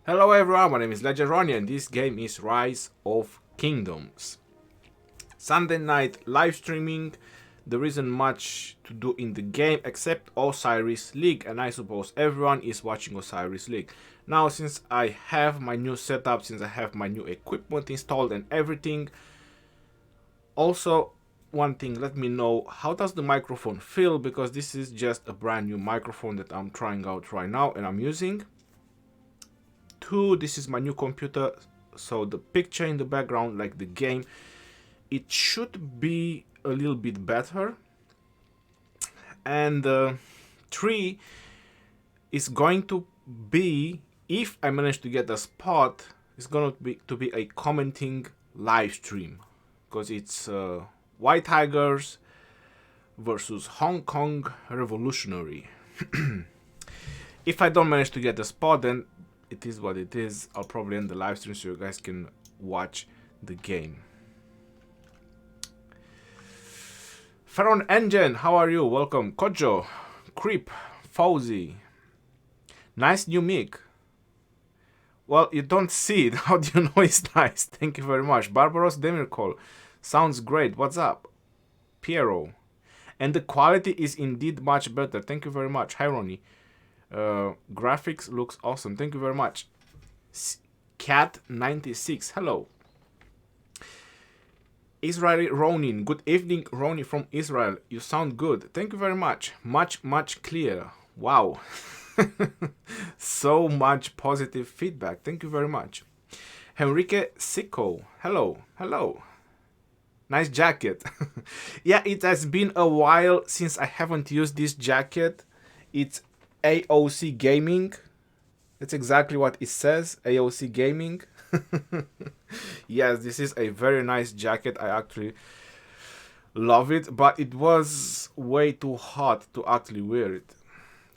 Hello everyone, my name is Legend Ronnie and this game is Rise of Kingdoms. Sunday night live streaming. There isn't much to do in the game except Osiris League, and I suppose everyone is watching Osiris League. Now, since I have my new setup, since I have my new equipment installed and everything, also one thing, let me know how does the microphone feel, because this is just a brand new microphone that I'm trying out right now and I'm using. 2, this is my new computer, so the picture in the background, like the game, it should be a little bit better. And 3 is going to be, if I manage to get a spot, it's going to be a commenting live stream, because it's White Tigers versus Hong Kong Revolutionary. If I don't manage to get a spot, then it is what it is. I'll probably end the live stream so you guys can watch the game. Pharaoh Engine, how are you? Welcome. Kojo, Creep, Fauzi. Nice new mic. Well, you don't see it. How do you know it's nice? Thank you very much. Barbaros Demirkol. Sounds great. What's up? Piero. And the quality is indeed much better. Thank you very much. Hi, Ronnie. Graphics looks awesome. Thank you very much. Cat96. Hello. Israeli Ronin. Good evening, Ronnie from Israel. You sound good. Thank you very much. Much clearer. Wow. So much positive feedback. Thank you very much. Henrique Sicko. Hello. Hello. Nice jacket. Yeah, it has been a while since I haven't used this jacket. It's AOC Gaming. That's exactly what it says. AOC Gaming. Yes, this is a very nice jacket. I actually love it, but it was way too hot to actually wear it.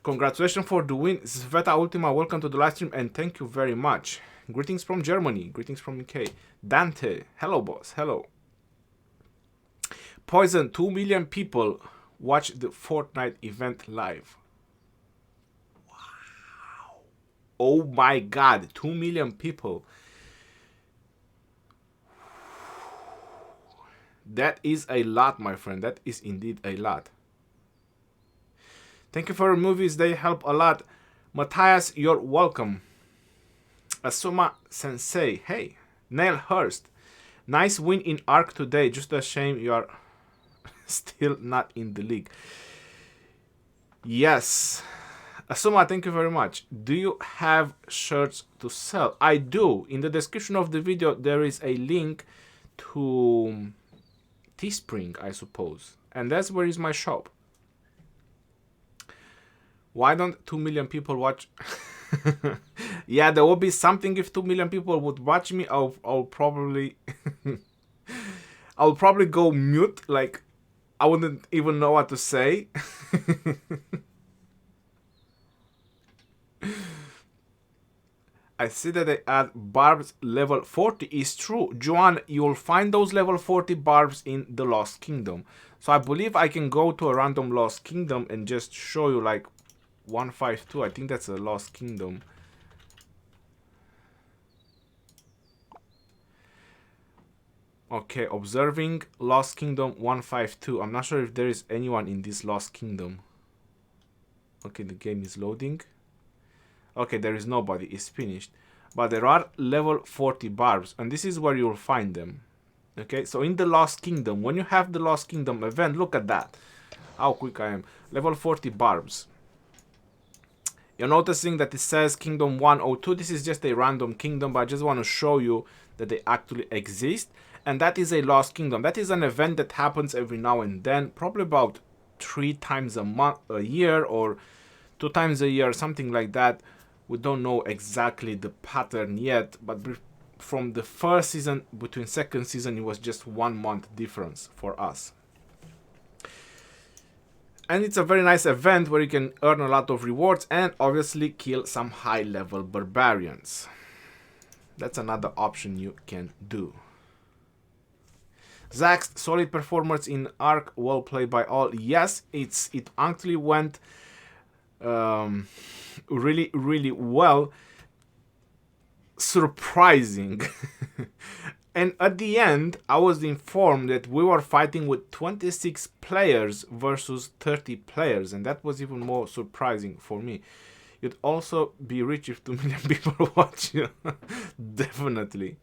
Congratulations for the win, Sveta Ultima. Welcome to the live stream and thank you very much. Greetings from Germany. Greetings from UK. Dante. Hello, boss. Hello. Poison. 2 million people watch the Fortnite event live. Wow. Oh my god. 2 million people. That is a lot, my friend. That is indeed a lot. Thank you for your movies. They help a lot. Matthias, you're welcome. Asuma Sensei. Hey. Neil Hurst. Nice win in Ark today. Just a shame you are still not in the league. Yes. Asuma, thank you very much. Do you have shirts to sell? I do. In the description of the video, there is a link to Teespring, I suppose. And that's where is my shop. Why don't 2 million people watch? Yeah, there will be something if 2 million people would watch me. I'll probably I'll probably go mute, like I wouldn't even know what to say. I see that they add barbs level 40. Is true. Joanne, you'll find those level 40 barbs in the Lost Kingdom. So I believe I can go to a random Lost Kingdom and just show you like 152. I think that's a Lost Kingdom. Okay, observing Lost Kingdom 152. I'm not sure if there is anyone in this Lost Kingdom. Okay, the game is loading. Okay, there is nobody. It's finished. But there are level 40 barbs, and this is where you'll find them. Okay, so in the Lost Kingdom, when you have the Lost Kingdom event, look at that. How quick I am. Level 40 barbs. You're noticing that it says Kingdom 102. This is just a random kingdom, but I just want to show you that they actually exist. And that is a Lost Kingdom. That is an event that happens every now and then, probably about 3 times a year, or 2 times a year, something like that. We don't know exactly the pattern yet, but from the first season, between second season, it was just 1 month difference for us. And it's a very nice event where you can earn a lot of rewards and obviously kill some high level barbarians. That's another option you can do. Zax, solid performance in Ark, well played by all. Yes, it actually went really well. surprising. And at the end, I was informed that we were fighting with 26 players versus 30 players, and that was even more surprising for me. You'd also be rich if 2 million people watch you. Definitely.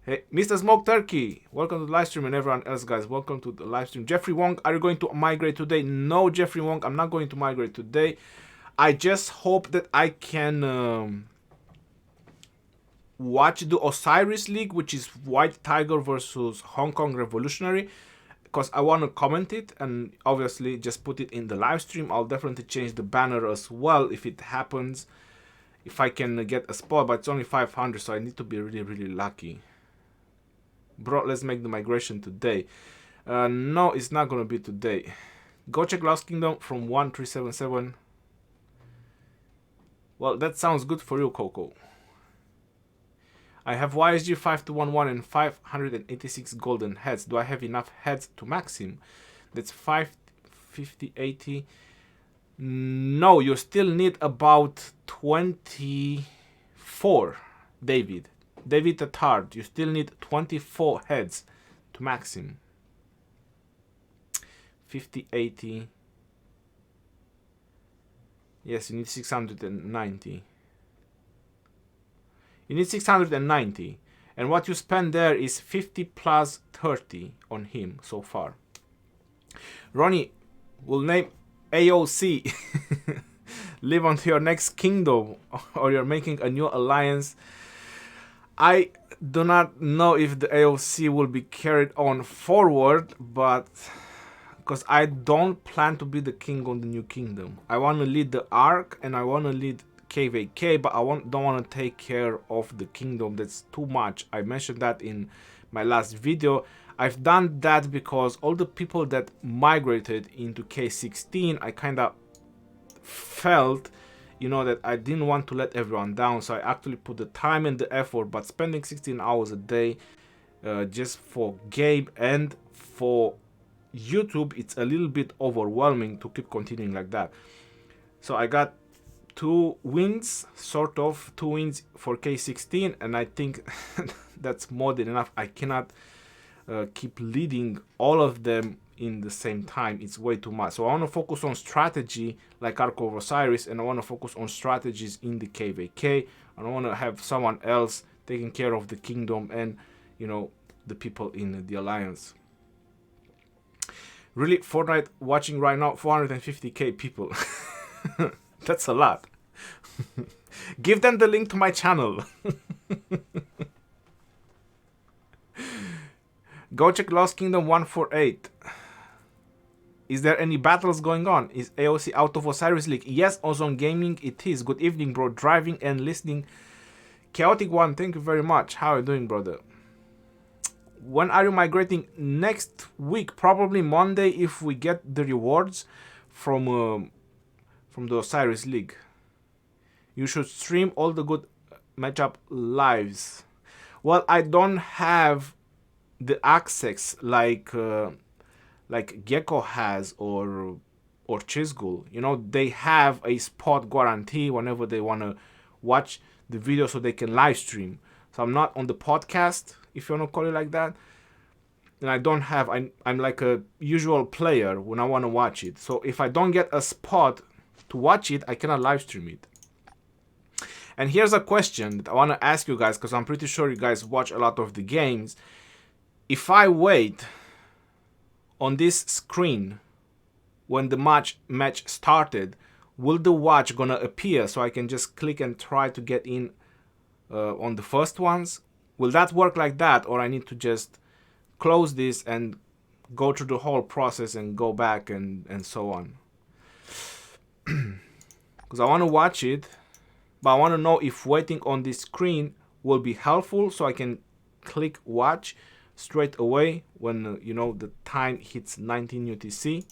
Hey, Mr. Smoke Turkey, welcome to the live stream, and everyone else, guys, welcome to the live stream. Jeffrey Wong, are you going to migrate today? No, Jeffrey Wong, I'm not going to migrate today. I just hope that I can watch the Osiris League, which is White Tiger versus Hong Kong Revolutionary, because I want to comment it and obviously just put it in the live stream. I'll definitely change the banner as well if it happens, if I can get a spot, but it's only 500, so I need to be really, really lucky. Bro, let's make the migration today. No, it's not going to be today. Go check Lost Kingdom from 1377. Well, that sounds good for you, Coco. I have YSG 5211 and 586 golden heads. Do I have enough heads to max him? That's 550, 80. No, you still need about 24, David. David Tattard, you still need 24 heads to max him. 50, 80. Yes, you need 690. You need 690, and what you spend there is 50 plus 30 on him so far. Ronnie, will name AOC. Live on to your next kingdom, or you're making a new alliance. I do not know if the AOC will be carried on forward, but because I don't plan to be the king on the new kingdom. I want to lead the Ark and I want to lead KVK, but I don't want to take care of the kingdom. That's too much. I mentioned that in my last video. I've done that because all the people that migrated into K16, I kind of felt, you know, that I didn't want to let everyone down, so I actually put the time and the effort. But spending 16 hours a day just for game and for YouTube, it's a little bit overwhelming to keep continuing like that. So I got 2 wins, sort of 2 wins for K16, and I think that's more than enough. I cannot keep leading all of them in the same time. It's way too much. So I want to focus on strategy like Ark of Osiris, and I want to focus on strategies in the KVK. I don't want to have someone else taking care of the kingdom and, you know, the people in the alliance. Really, Fortnite watching right now, 450k people. That's a lot. Give them the link to my channel. Go check Lost Kingdom 148. Is there any battles going on? Is AOC out of Osiris League? Yes, Ozone Gaming it is. Good evening, bro. Driving and listening. Chaotic One, thank you very much. How are you doing, brother? When are you migrating? Next week, probably Monday, if we get the rewards from the Osiris League. You should stream all the good matchup lives. Well, I don't have the access like Gecko has or Chisgul. You know, they have a spot guarantee whenever they want to watch the video so they can live stream. So I'm not on the podcast, if you want to call it like that. And I don't have, I'm like a usual player when I want to watch it. So if I don't get a spot to watch it, I cannot live stream it. And here's a question that I want to ask you guys, because I'm pretty sure you guys watch a lot of the games. If I wait on this screen when the match started, will the watch gonna appear so I can just click and try to get in on the first ones? Will that work like that, or I need to just close this and go through the whole process and go back and so on? Because I want to watch it, but I want to know if waiting on this screen will be helpful so I can click watch straight away when you know, the time hits 19 UTC,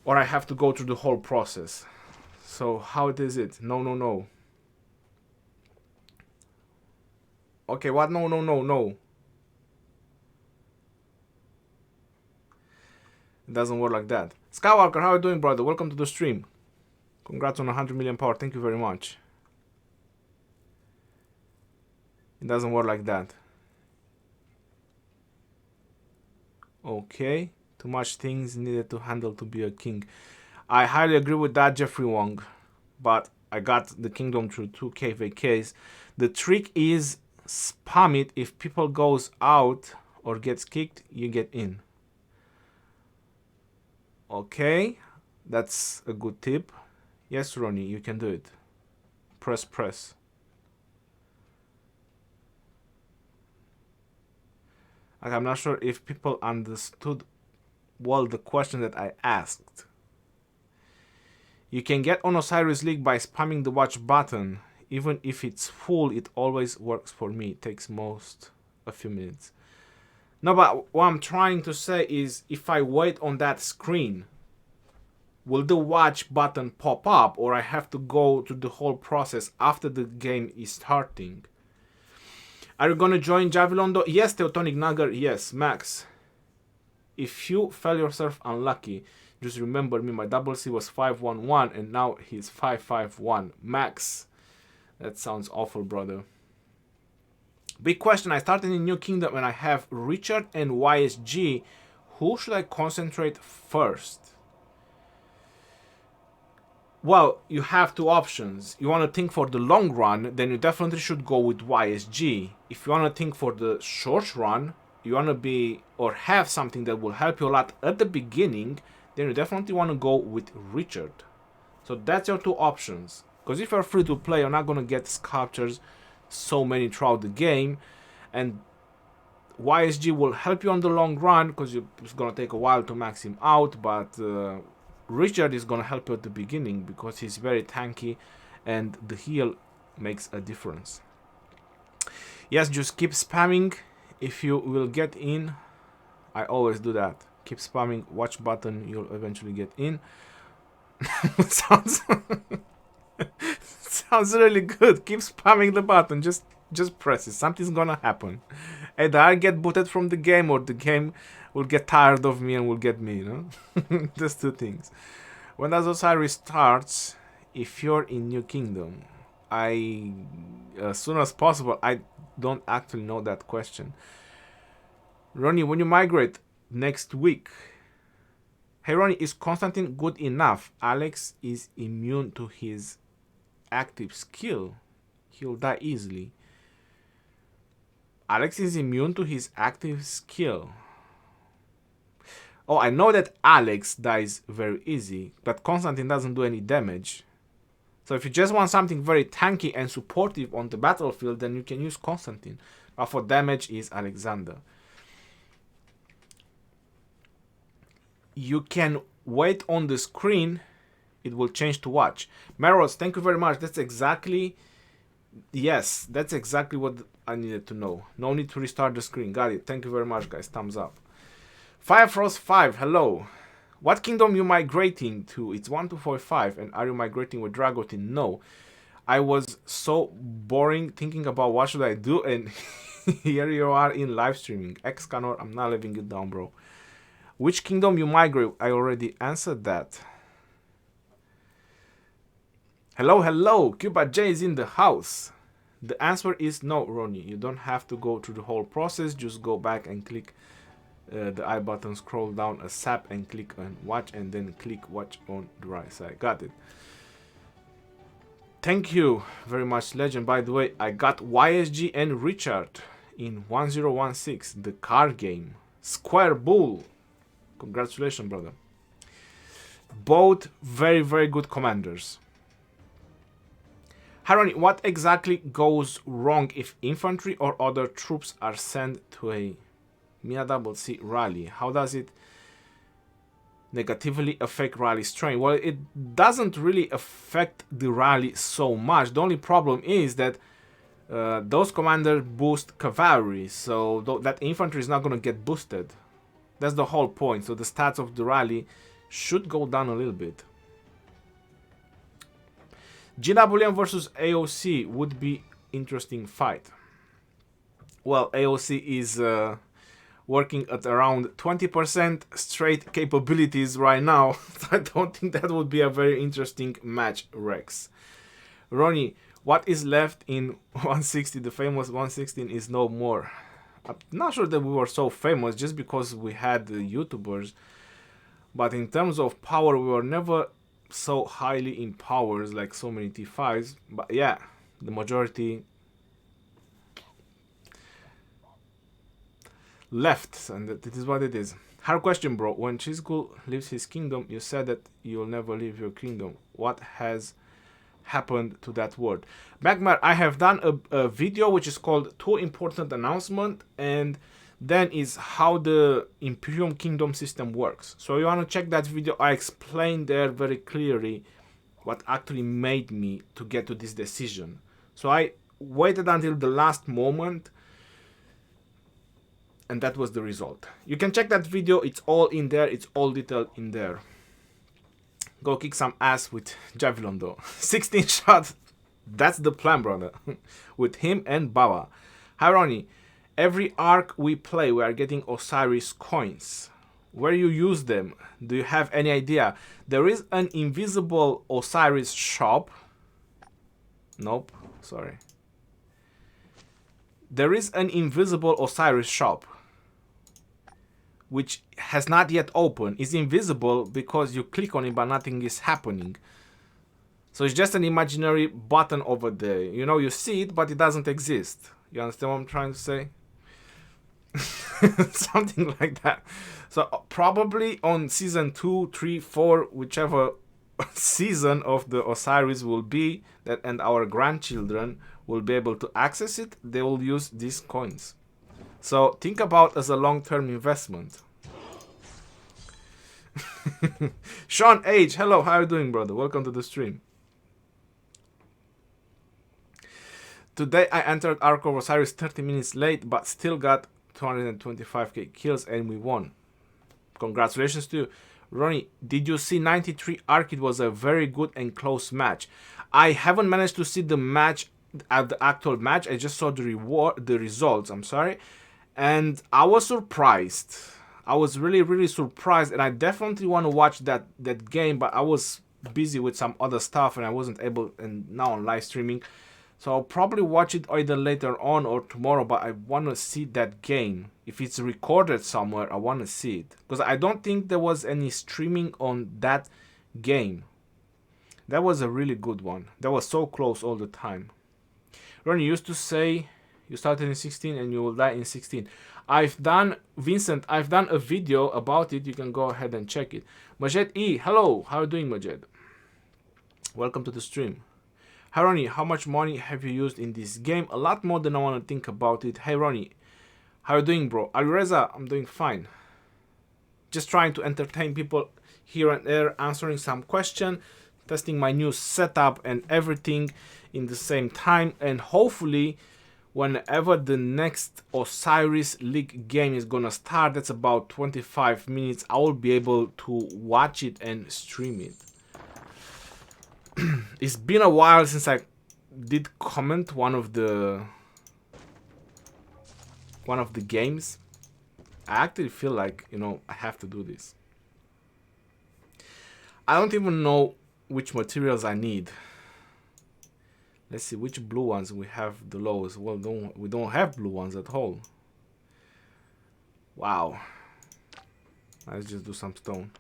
or I have to go through the whole process. So how is it? No. Okay, what? No. It doesn't work like that. Skywalker, how are you doing, brother? Welcome to the stream. Congrats on 100 million power. Thank you very much. doesn't work like that. Okay. Too much things needed to handle to be a king. I highly agree with that, Jeffrey Wong. But I got the kingdom through 2 KVKs. The trick is spam it. If people goes out or gets kicked, you get in. Okay. That's a good tip. Yes, Ronnie, you can do it. Press. I'm not sure if people understood well the question that I asked. You can get on Osiris League by spamming the watch button. Even if it's full, it always works for me. It takes a few minutes. No, but what I'm trying to say is if I wait on that screen, will the watch button pop up, or I have to go through the whole process after the game is starting? Are you gonna join Javilondo? Yes, Teutonic Nugger. Yes, Max. If you fell yourself unlucky, just remember me. My double C was 511, and now he's 551. Max, that sounds awful, brother. Big question. I started in New Kingdom, and I have Richard and YSG. Who should I concentrate first? Well, you have 2 options. You want to think for the long run, then you definitely should go with YSG. If you want to think for the short run, you want to be or have something that will help you a lot at the beginning, then you definitely want to go with Richard. So that's your 2 options. Because if you're free to play, you're not going to get sculptures so many throughout the game. And YSG will help you on the long run because it's going to take a while to max him out, but Richard is going to help you at the beginning because he's very tanky and the heal makes a difference. Yes, just keep spamming. If you will get in, I always do that. Keep spamming watch button, you'll eventually get in. sounds really good. Keep spamming the button. Just press it. Something's gonna happen. Either I get booted from the game or the game will get tired of me and will get me, you know? Just 2 things. When does Osiris starts? If you're in New Kingdom, as soon as possible. I don't actually know that question. Ronnie, when you migrate next week. Hey Ronnie, is Constantine good enough? Alex is immune to his active skill. He'll die easily. Alex is immune to his active skill. Oh, I know that Alex dies very easy, but Constantine doesn't do any damage. So if you just want something very tanky and supportive on the battlefield, then you can use Constantine. But for damage is Alexander. You can wait on the screen. It will change to watch. Meros, thank you very much. That's exactly... Yes, that's exactly what I needed to know. No need to restart the screen. Got it. Thank you very much, guys. Thumbs up. Firefrost 5, hello. What kingdom you migrating to? It's 1245. And are you migrating with Dragotin? No. I was so boring thinking about what should I do, and here you are in live streaming. Excanor, I'm not leaving it down, bro. Which kingdom you migrate? I already answered that. Hello, hello. Cuba J is in the house. The answer is no, Ronnie. You don't have to go through the whole process. Just go back and click the I button, scroll down a sap and click on watch, and then click watch on the right side. Got it. Thank you very much, Legend. By the way, I got YSG and Richard in 1016, the car game. Square Bull. Congratulations, brother. Both very, very good commanders. Haroni, what exactly goes wrong if infantry or other troops are sent to a Mina Double C rally? How does it negatively affect rally strength? Well, it doesn't really affect the rally so much. The only problem is that those commanders boost cavalry, so that infantry is not going to get boosted. That's the whole point. So the stats of the rally should go down a little bit. GWM versus AOC would be interesting fight. Well, AOC is working at around 20% straight capabilities right now. I don't think that would be a very interesting match, Rex. Ronnie, What is left in 160? The famous 116 is no more. I'm not sure that we were so famous just because we had YouTubers, but in terms of power, we were never so highly in powers like so many T5s. But yeah, the majority left, and that is what it is. Hard question, bro. When Chizgul leaves his kingdom, you said that you'll never leave your kingdom. What has happened to that word? Magmar, I have done a video which is called 2 Important Announcement, and then is how the Imperium Kingdom system works. So you want to check that video. I explained there very clearly what actually made me to get to this decision. So I waited until the last moment, and that was the result. You can check that video. It's all in there. It's all detailed in there. Go kick some ass with Javelin though. 16 shots. That's the plan, brother. With him and Baba. Hi, Ronnie. Every arc we play, we are getting Osiris coins. Where you use them? Do you have any idea? There is an invisible Osiris shop. Nope. Sorry. There is an invisible Osiris shop, which has not yet opened. It's invisible because you click on it but nothing is happening. So it's just an imaginary button over there. You know, you see it but it doesn't exist. You understand what I'm trying to say? Something like that. So probably on season 2, 3, 4, whichever season of the Osiris will be, that and our grandchildren will be able to access it, they will use these coins. So think about as a long-term investment. Sean H, hello, how are you doing, brother? Welcome to the stream. Today I entered Ark of Osiris 30 minutes late, but still got 225k kills and we won. Congratulations to you. Ronnie, did you see 93 Ark? It was a very good and close match. I haven't managed to see the match, at the actual match. I just saw the results, I'm sorry. And I was surprised. I was really surprised, and I definitely want to watch that game, but I was busy with some other stuff and I wasn't able, and now on live streaming. So I'll probably watch it either later on or tomorrow, but I want to see that game. If it's recorded somewhere, I want to see it. Because I don't think there was any streaming on that game. That was a really good one. That was so close all the time. Ronnie used to say you started in 16 and you will die in 16. Vincent, I've done a video about it. You can go ahead and check it. Majed E, hello. How are you doing, Majed? Welcome to the stream. Hi Ronnie, how much money have you used in this game? A lot more than I want to think about it. Hey Ronnie, how are you doing, bro? Alireza, I'm doing fine. Just trying to entertain people here and there, answering some question, testing my new setup and everything in the same time, and hopefully whenever the next Osiris League game is gonna start, that's about 25 minutes, I will be able to watch it and stream it. It's been a while since I did comment one of the games. I actually feel like, you know, I have to do this. I don't even know which materials I need. Let's see which blue ones we have the lowest. Well, we don't have blue ones at all. Wow. Let's just do some stone.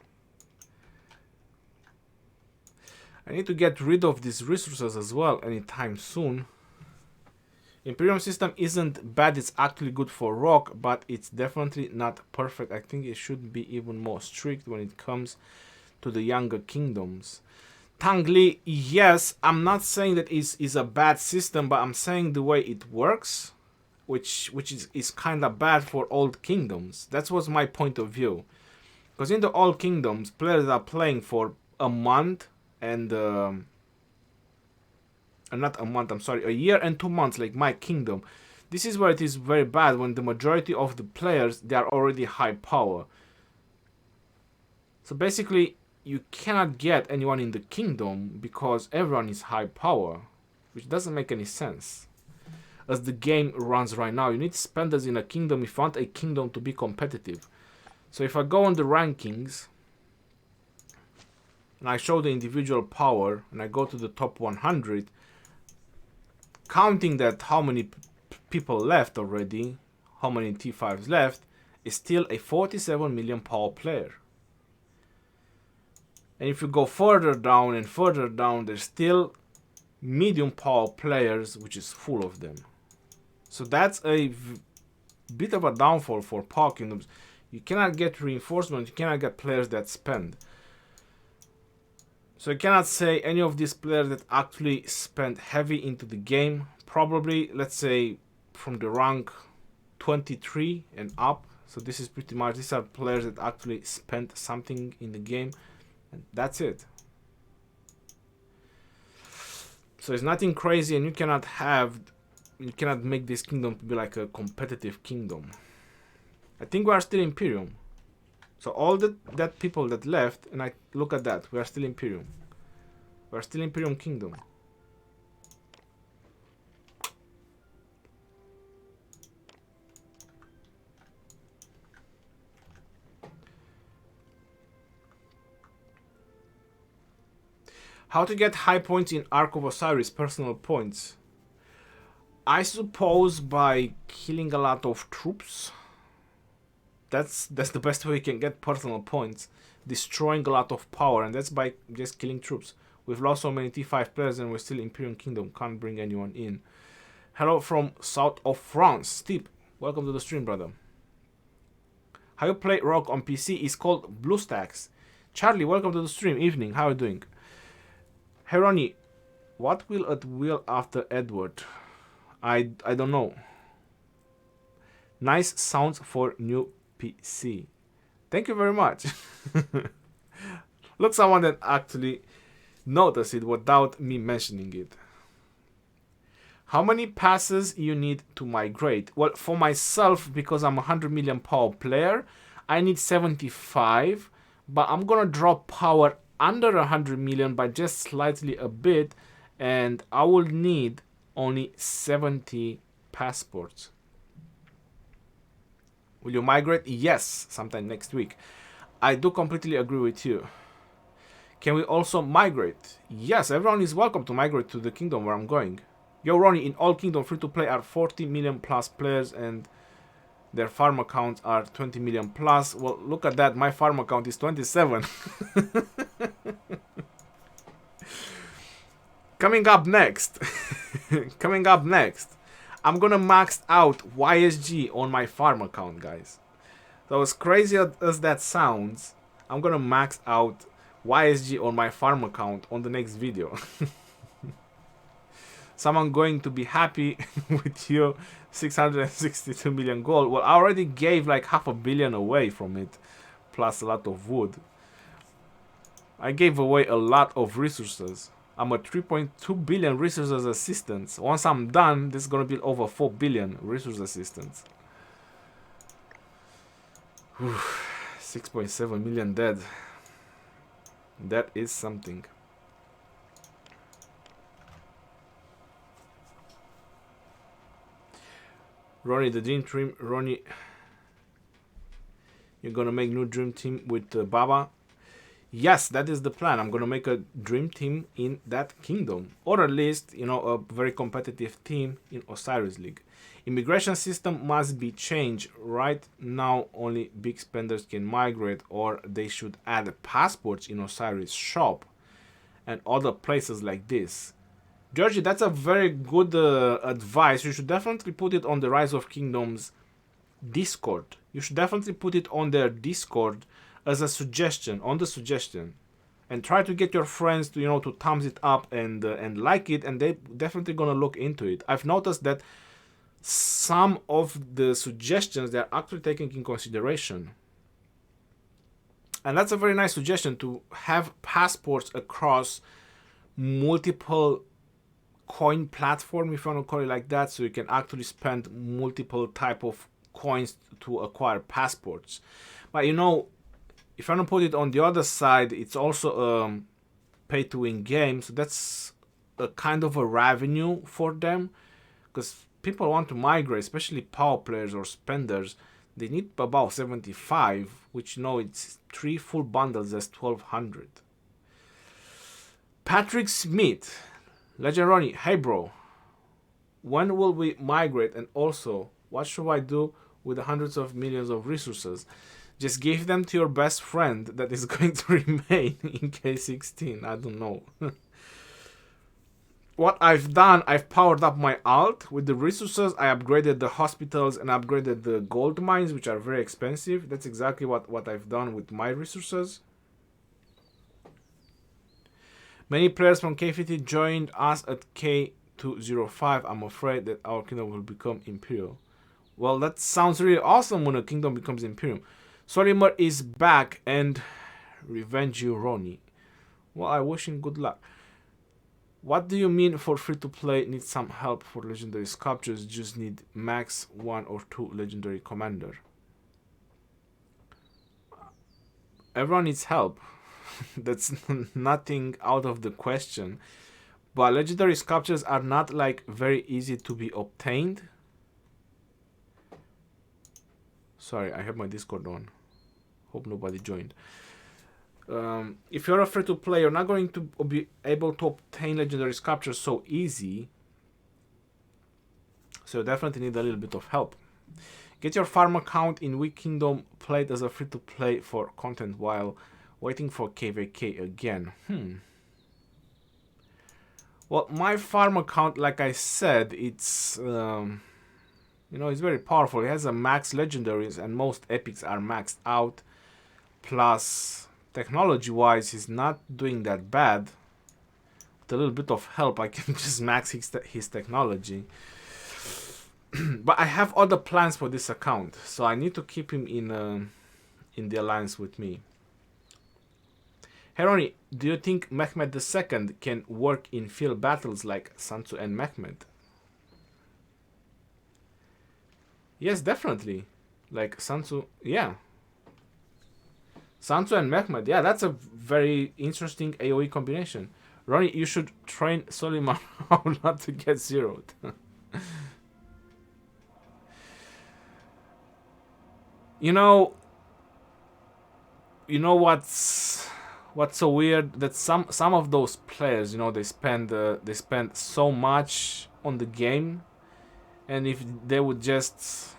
I need to get rid of these resources as well anytime soon. Imperium system isn't bad, it's actually good for rock, but it's definitely not perfect. I think it should be even more strict when it comes to the younger kingdoms. Tangli, yes, I'm not saying that is a bad system, but I'm saying the way it works, which is kind of bad for old kingdoms. That was my point of view. Because in the old kingdoms, players are playing for a month and not a month, I'm sorry, a year and 2 months, like my kingdom. This is where it is very bad, when the majority of the players, they are already high power. So basically, you cannot get anyone in the kingdom because everyone is high power, which doesn't make any sense. As the game runs right now, you need spenders in a kingdom if you want a kingdom to be competitive. So if I go on the rankings, and I show the individual power, and I go to the top 100, counting that how many people left already, how many T5s left, is still a 47 million power player. And if you go further down and further down, there's still medium power players, which is full of them. So that's a bit of a downfall for power kingdoms. You cannot get reinforcement, you cannot get players that spend. So you cannot say any of these players that actually spend heavy into the game. Probably, let's say, from the rank 23 and up. So this is pretty much, these are players that actually spent something in the game. And that's it. So it's nothing crazy, and you cannot make this kingdom to be like a competitive kingdom. I think we are still Imperium. So all that people that left, and I look at that, we are still Imperium. We are still Imperium Kingdom. How to get high points in Ark of Osiris, personal points? I suppose by killing a lot of troops. That's the best way you can get personal points. Destroying a lot of power, and that's by just killing troops. We've lost so many T5 players and we're still Imperial Kingdom. Can't bring anyone in. Hello from south of France. Steve, welcome to the stream, brother. How you play Rogue on PC is called BlueStacks. Charlie, welcome to the stream. Evening, how are you doing? Hey Ronnie, what will it will after Edward? I don't know. Nice sounds for new PC. Thank you very much. Look, someone that actually noticed it without me mentioning it. How many passes you need to migrate? Well, for myself, because I'm a 100 million power player, I need 75, but I'm gonna drop power under 100 million by just slightly a bit, and I will need only 70 passports. Will you migrate? Yes, sometime next week. I do completely agree with you. Can we also migrate? Yes, everyone is welcome to migrate to the kingdom where I'm going. Yo, Ronnie, in all kingdom free-to-play are 40 million plus players and their farm accounts are 20 million plus. Well, look at that. My farm account is 27. Coming up next. Coming up next. I'm gonna max out YSG on my farm account, guys. So as crazy as that sounds, I'm gonna max out YSG on my farm account on the next video. Someone going to be happy with your 662 million gold. Well, I already gave like $500 million away from it, plus a lot of wood. I gave away a lot of resources. I'm a 3.2 billion resources assistance. Once I'm done, this is gonna be over 4 billion resource assistance. 6.7 million dead. That is something. Ronnie, the dream team. Ronnie, you're gonna make new dream team with Baba. Yes, that is the plan. I'm gonna make a dream team in that kingdom, or at least, you know, a very competitive team in Osiris League. Immigration system must be changed. Right now, only big spenders can migrate, or they should add passports in Osiris shop and other places like this. Georgie, that's a very good advice. You should definitely put it on the Rise of Kingdoms Discord. You should definitely put it on their Discord as a suggestion, on the suggestion, and try to get your friends to, you know, to thumbs it up and like it, and they definitely gonna look into it. I've noticed that some of the suggestions they're actually taking in consideration, and that's a very nice suggestion, to have passports across multiple coin platform, if you want to call it like that, so you can actually spend multiple type of coins to acquire passports. But you know, if I don't put it on the other side, it's also a pay-to-win game, so that's a kind of a revenue for them, because people want to migrate, especially power players or spenders. They need about 75, which, you know, it's 3 full bundles, that's 1200. Patrick Smith, Legend Ronnie, hey bro, When will we migrate? And also, what should I do with the hundreds of millions of resources? Just give them to your best friend that is going to remain in K16. I don't know. What I've done, I've powered up my alt with the resources. I upgraded the hospitals and upgraded the gold mines, which are very expensive. That's exactly what I've done with my resources. Many players from K50 joined us at K205. I'm afraid that our kingdom will become imperial. Well, that sounds really awesome when a kingdom becomes imperial. Solimer is back and revenge you, Ronnie. Well, I wish him good luck. What do you mean for free-to-play needs some help for legendary sculptures? Just need max 1 or 2 legendary commander. Everyone needs help. That's nothing out of the question. But legendary sculptures are not like very easy to be obtained. Sorry, I have my Discord on. Hope nobody joined. If you're a free-to-play, you're not going to be able to obtain legendary sculptures so easy. So you definitely need a little bit of help. Get your farm account in Weak Kingdom played as a free-to-play for content while waiting for KVK again. Well, my farm account, like I said, it's you know, it's very powerful. It has a max legendaries and most epics are maxed out. Plus, technology-wise, he's not doing that bad. With a little bit of help, I can just max his technology. But I have other plans for this account, so I need to keep him in the alliance with me. Heroni, do you think Mehmed II can work in field battles like Sansu and Mehmed? Yes, definitely. Like Sansu, yeah. Sansu and Mehmed, yeah, that's a very interesting AoE combination. Ronnie, you should train Soliman how not to get zeroed. You know what's so weird? That some of those players, you know, they spend so much on the game, and if they would just,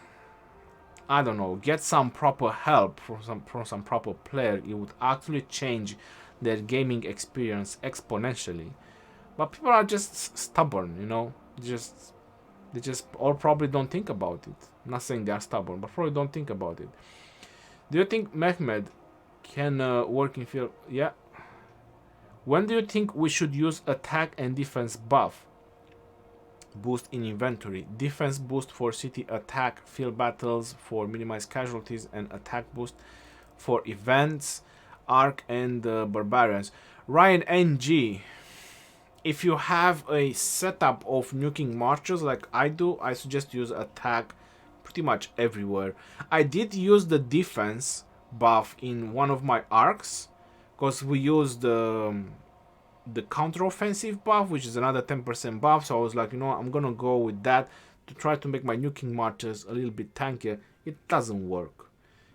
I don't know, get some proper help from some proper player, it would actually change their gaming experience exponentially. But people are just stubborn, you know. They just all probably don't think about it. I'm not saying they are stubborn, but probably don't think about it. Do you think Mehmed can work in field? Yeah. When do you think we should use attack and defense buff? Boost in inventory. Defense boost for city attack, field battles for minimized casualties, and attack boost for events, Ark and Barbarians. Ryan NG. If you have a setup of nuking marches like I do, I suggest use attack pretty much everywhere. I did use the defense buff in one of my arcs because we used the counter-offensive buff, which is another 10% buff. So I was like, you know, I'm gonna go with that to try to make my nuking marches a little bit tankier. It doesn't work.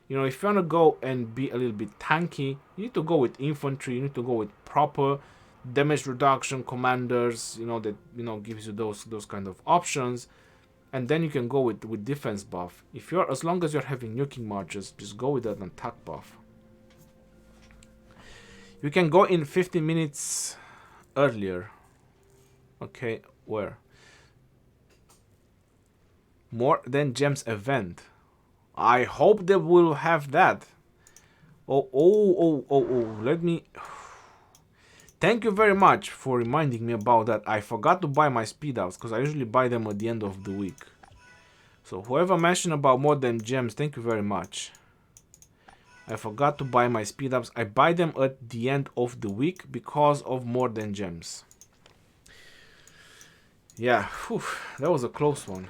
You know, if you wanna go and be a little bit tanky, you need to go with infantry. You need to go with proper damage reduction commanders, you know, that, you know, gives you those kind of options, and then you can go with defense buff. If you're, as long as you're having nuking marches, just go with that attack buff. You can go in 15 minutes earlier. Okay, where? More than gems event. I hope they will have that. Oh, let me. Thank you very much for reminding me about that. I forgot to buy my speed ups because I usually buy them at the end of the week. So whoever mentioned about more than gems, thank you very much. I forgot to buy my speed ups. I buy them at the end of the week because of more than gems. Yeah, whew, that was a close one.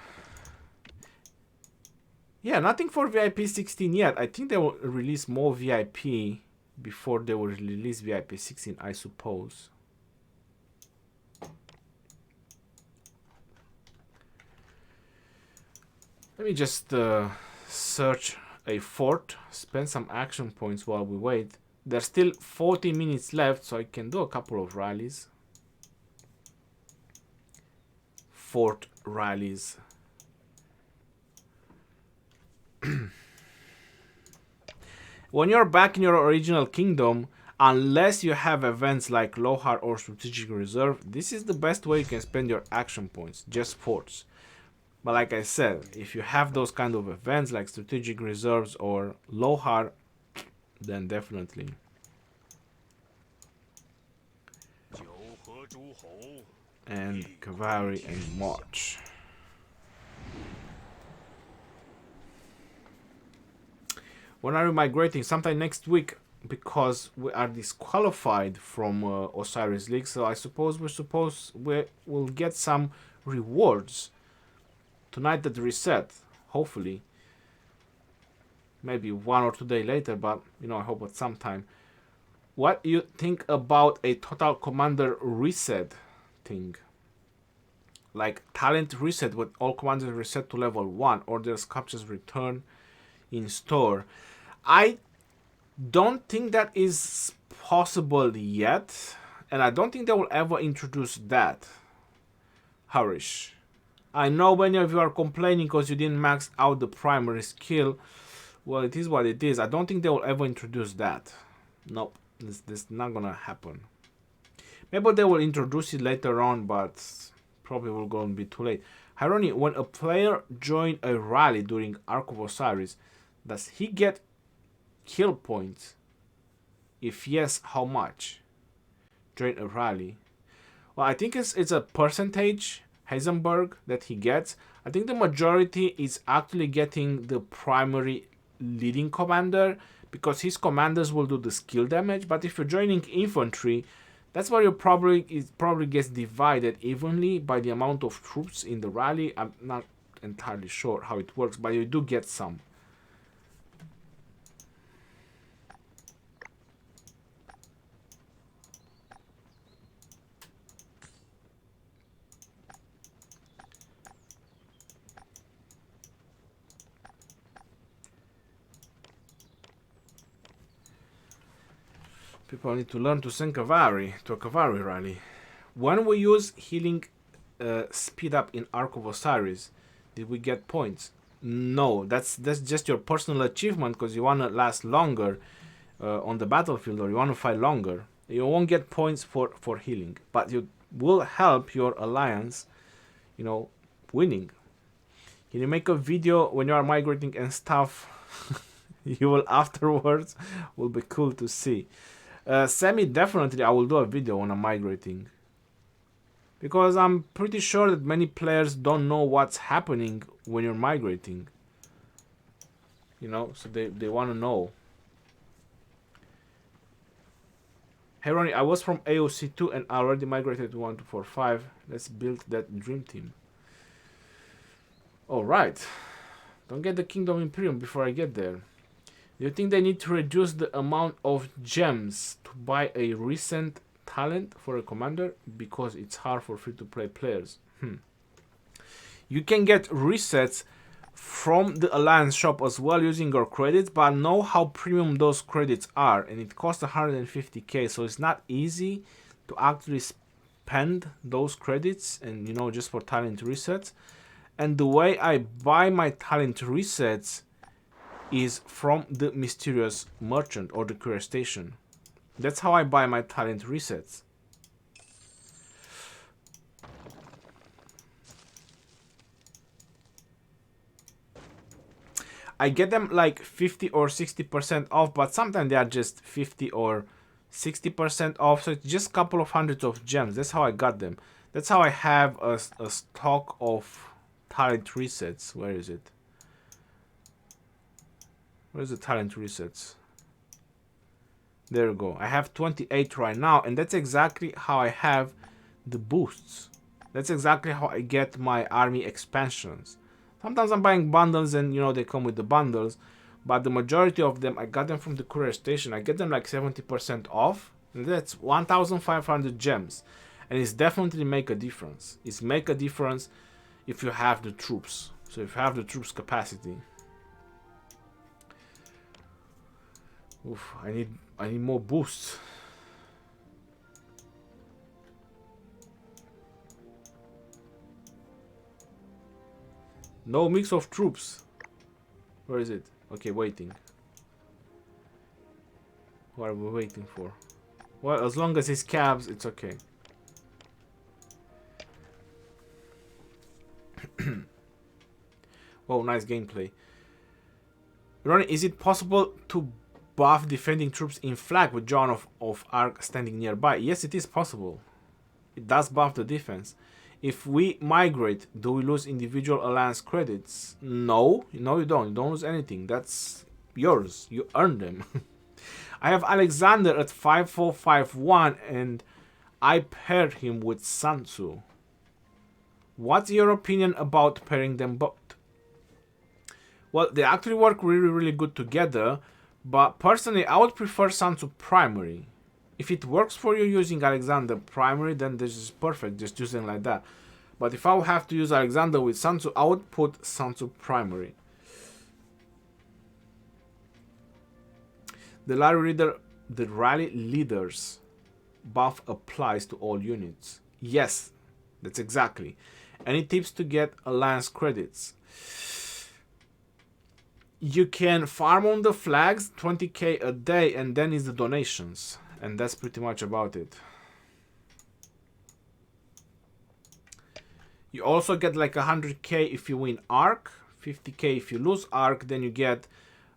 Yeah, nothing for VIP 16 yet. I think they will release more VIP before they will release VIP 16, I suppose. Let me just search a fort, spend some action points while we wait. There's still 40 minutes left, so I can do a couple of rallies. Fort rallies. When you're back in your original kingdom, unless you have events like Lohar or Strategic Reserve, this is the best way you can spend your action points, just forts. But like I said, if you have those kind of events like Strategic Reserves or Lohar, then definitely. And Cavalry and March. When are we migrating? Sometime next week, because we are disqualified from Osiris League. So I suppose we'll get some rewards tonight at the reset. Hopefully, maybe 1 or 2 days later, but you know, I hope at some time. What do you think about a total commander reset thing? Like talent reset with all commanders reset to level 1, or their sculptures return in store. I don't think that is possible yet, and I don't think they will ever introduce that. Harish, I know many of you are complaining because you didn't max out the primary skill. Well, it is what it is. I don't think they will ever introduce that. Nope, this is not gonna happen. Maybe they will introduce it later on, but probably will go and be too late. Hironi, when a player joins a rally during Ark of Osiris, does he get kill points? If yes, how much? Join a rally. Well, I think it's a percentage, Heisenberg, that he gets. I think the majority is actually getting the primary leading commander, because his commanders will do the skill damage. But if you're joining infantry, that's where it probably gets divided evenly by the amount of troops in the rally. I'm not entirely sure how it works, but you do get some. People need to learn to send cavalry to a cavalry rally. When we use healing speed up in Ark of Osiris, did we get points? No, that's just your personal achievement because you want to last longer on the battlefield, or you want to fight longer. You won't get points for healing, but you will help your alliance, you know, winning. Can you make a video when you are migrating and stuff? You will afterwards. Will be cool to see. Sammy, definitely I will do a video when I'm migrating, because I'm pretty sure that many players don't know what's happening when you're migrating, you know, so they want to know. Hey Ronnie, I was from AOC 2 and I already migrated to 1245. Let's build that dream team. Alright, don't get the Kingdom Imperium before I get there. Do you think they need to reduce the amount of gems to buy a recent talent for a commander, because it's hard for free-to-play players? You can get resets from the Alliance shop as well using your credits, but know how premium those credits are, and it costs 150k, so it's not easy to actually spend those credits, and you know, just for talent resets. And the way I buy my talent resets is from the mysterious merchant or the courier station. That's how I buy my talent resets. I get them like 50 or 60% off, but sometimes they are just 50 or 60% off, so it's just a couple of hundreds of gems. That's how I got them. That's how I have a stock of talent resets. Where is it? Where's the talent resets? There we go. I have 28 right now, and that's exactly how I have the boosts. That's exactly how I get my army expansions. Sometimes I'm buying bundles and, you know, they come with the bundles, but the majority of them, I got them from the courier station. I get them like 70% off, and that's 1,500 gems. And it's definitely make a difference. It's make a difference if you have the troops. So if you have the troops capacity. Oof, I need more boosts. No mix of troops. Where is it? Okay, waiting. What are we waiting for? Well, as long as it's cabs, it's okay. Oh, nice gameplay. Ronnie, is it possible to buff defending troops in flag with John of Arc standing nearby? Yes, it is possible. It does buff the defense. If we migrate, do we lose individual alliance credits? No, no you don't. You don't lose anything. That's yours. You earn them. I have Alexander at 5451 and I paired him with Sun Tzu. What's your opinion about pairing them both? Well, they actually work really, really good together, but personally, I would prefer Sun Tzu primary. If it works for you using Alexander primary, then this is perfect, just using like that. But if I would have to use Alexander with Sun Tzu, I would put Sun Tzu primary. The rally leaders buff applies to all units. Yes, that's exactly. Any tips to get alliance credits? You can farm on the flags 20k a day and then is the donations. And that's pretty much about it. You also get like 100k if you win Ark, 50k if you lose Ark, then you get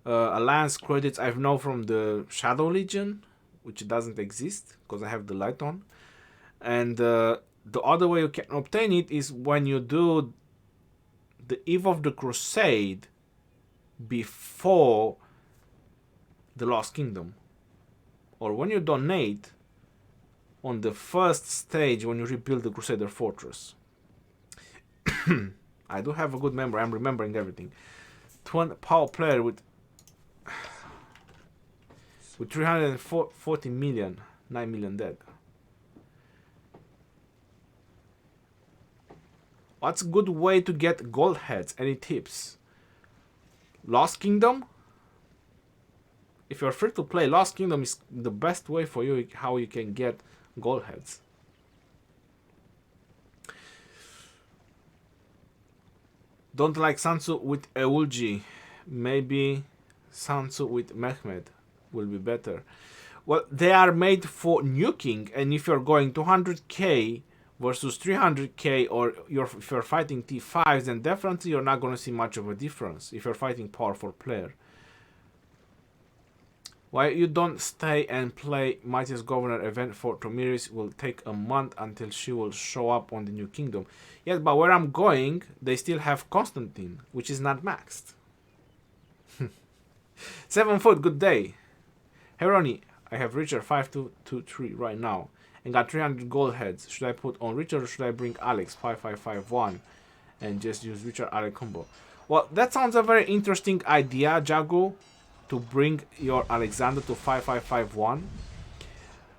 alliance credits. I know from the Shadow Legion, which doesn't exist because I have the light on. And the other way you can obtain it is when you do the Eve of the Crusade before the Lost Kingdom, or when you donate on the first stage when you rebuild the Crusader Fortress. I do have a good memory. I'm remembering everything. 20 power player with 340 million, 9 million dead. What's a good way to get gold heads? Any tips? Lost Kingdom? If you're free to play, Lost Kingdom is the best way for you how you can get gold heads. Don't like Sun Tzu with Eulji. Maybe Sun Tzu with Mehmed will be better. Well, they are made for nuking, and if you're going 200k versus 300k, or if you're fighting T5s, then definitely you're not going to see much of a difference if you're fighting powerful player. Why you don't stay and play Mightiest Governor event for Tomiris? Will take a month until she will show up on the new kingdom. Yes, but where I'm going, they still have Constantine, which is not maxed. 7 foot, good day. Hey Ronnie, I have Richard 5223 right now and got 300 gold heads. Should I put on Richard or should I bring Alex 5551 and just use Richard Alex combo? Well, that sounds a very interesting idea, Jago, to bring your Alexander to 5551.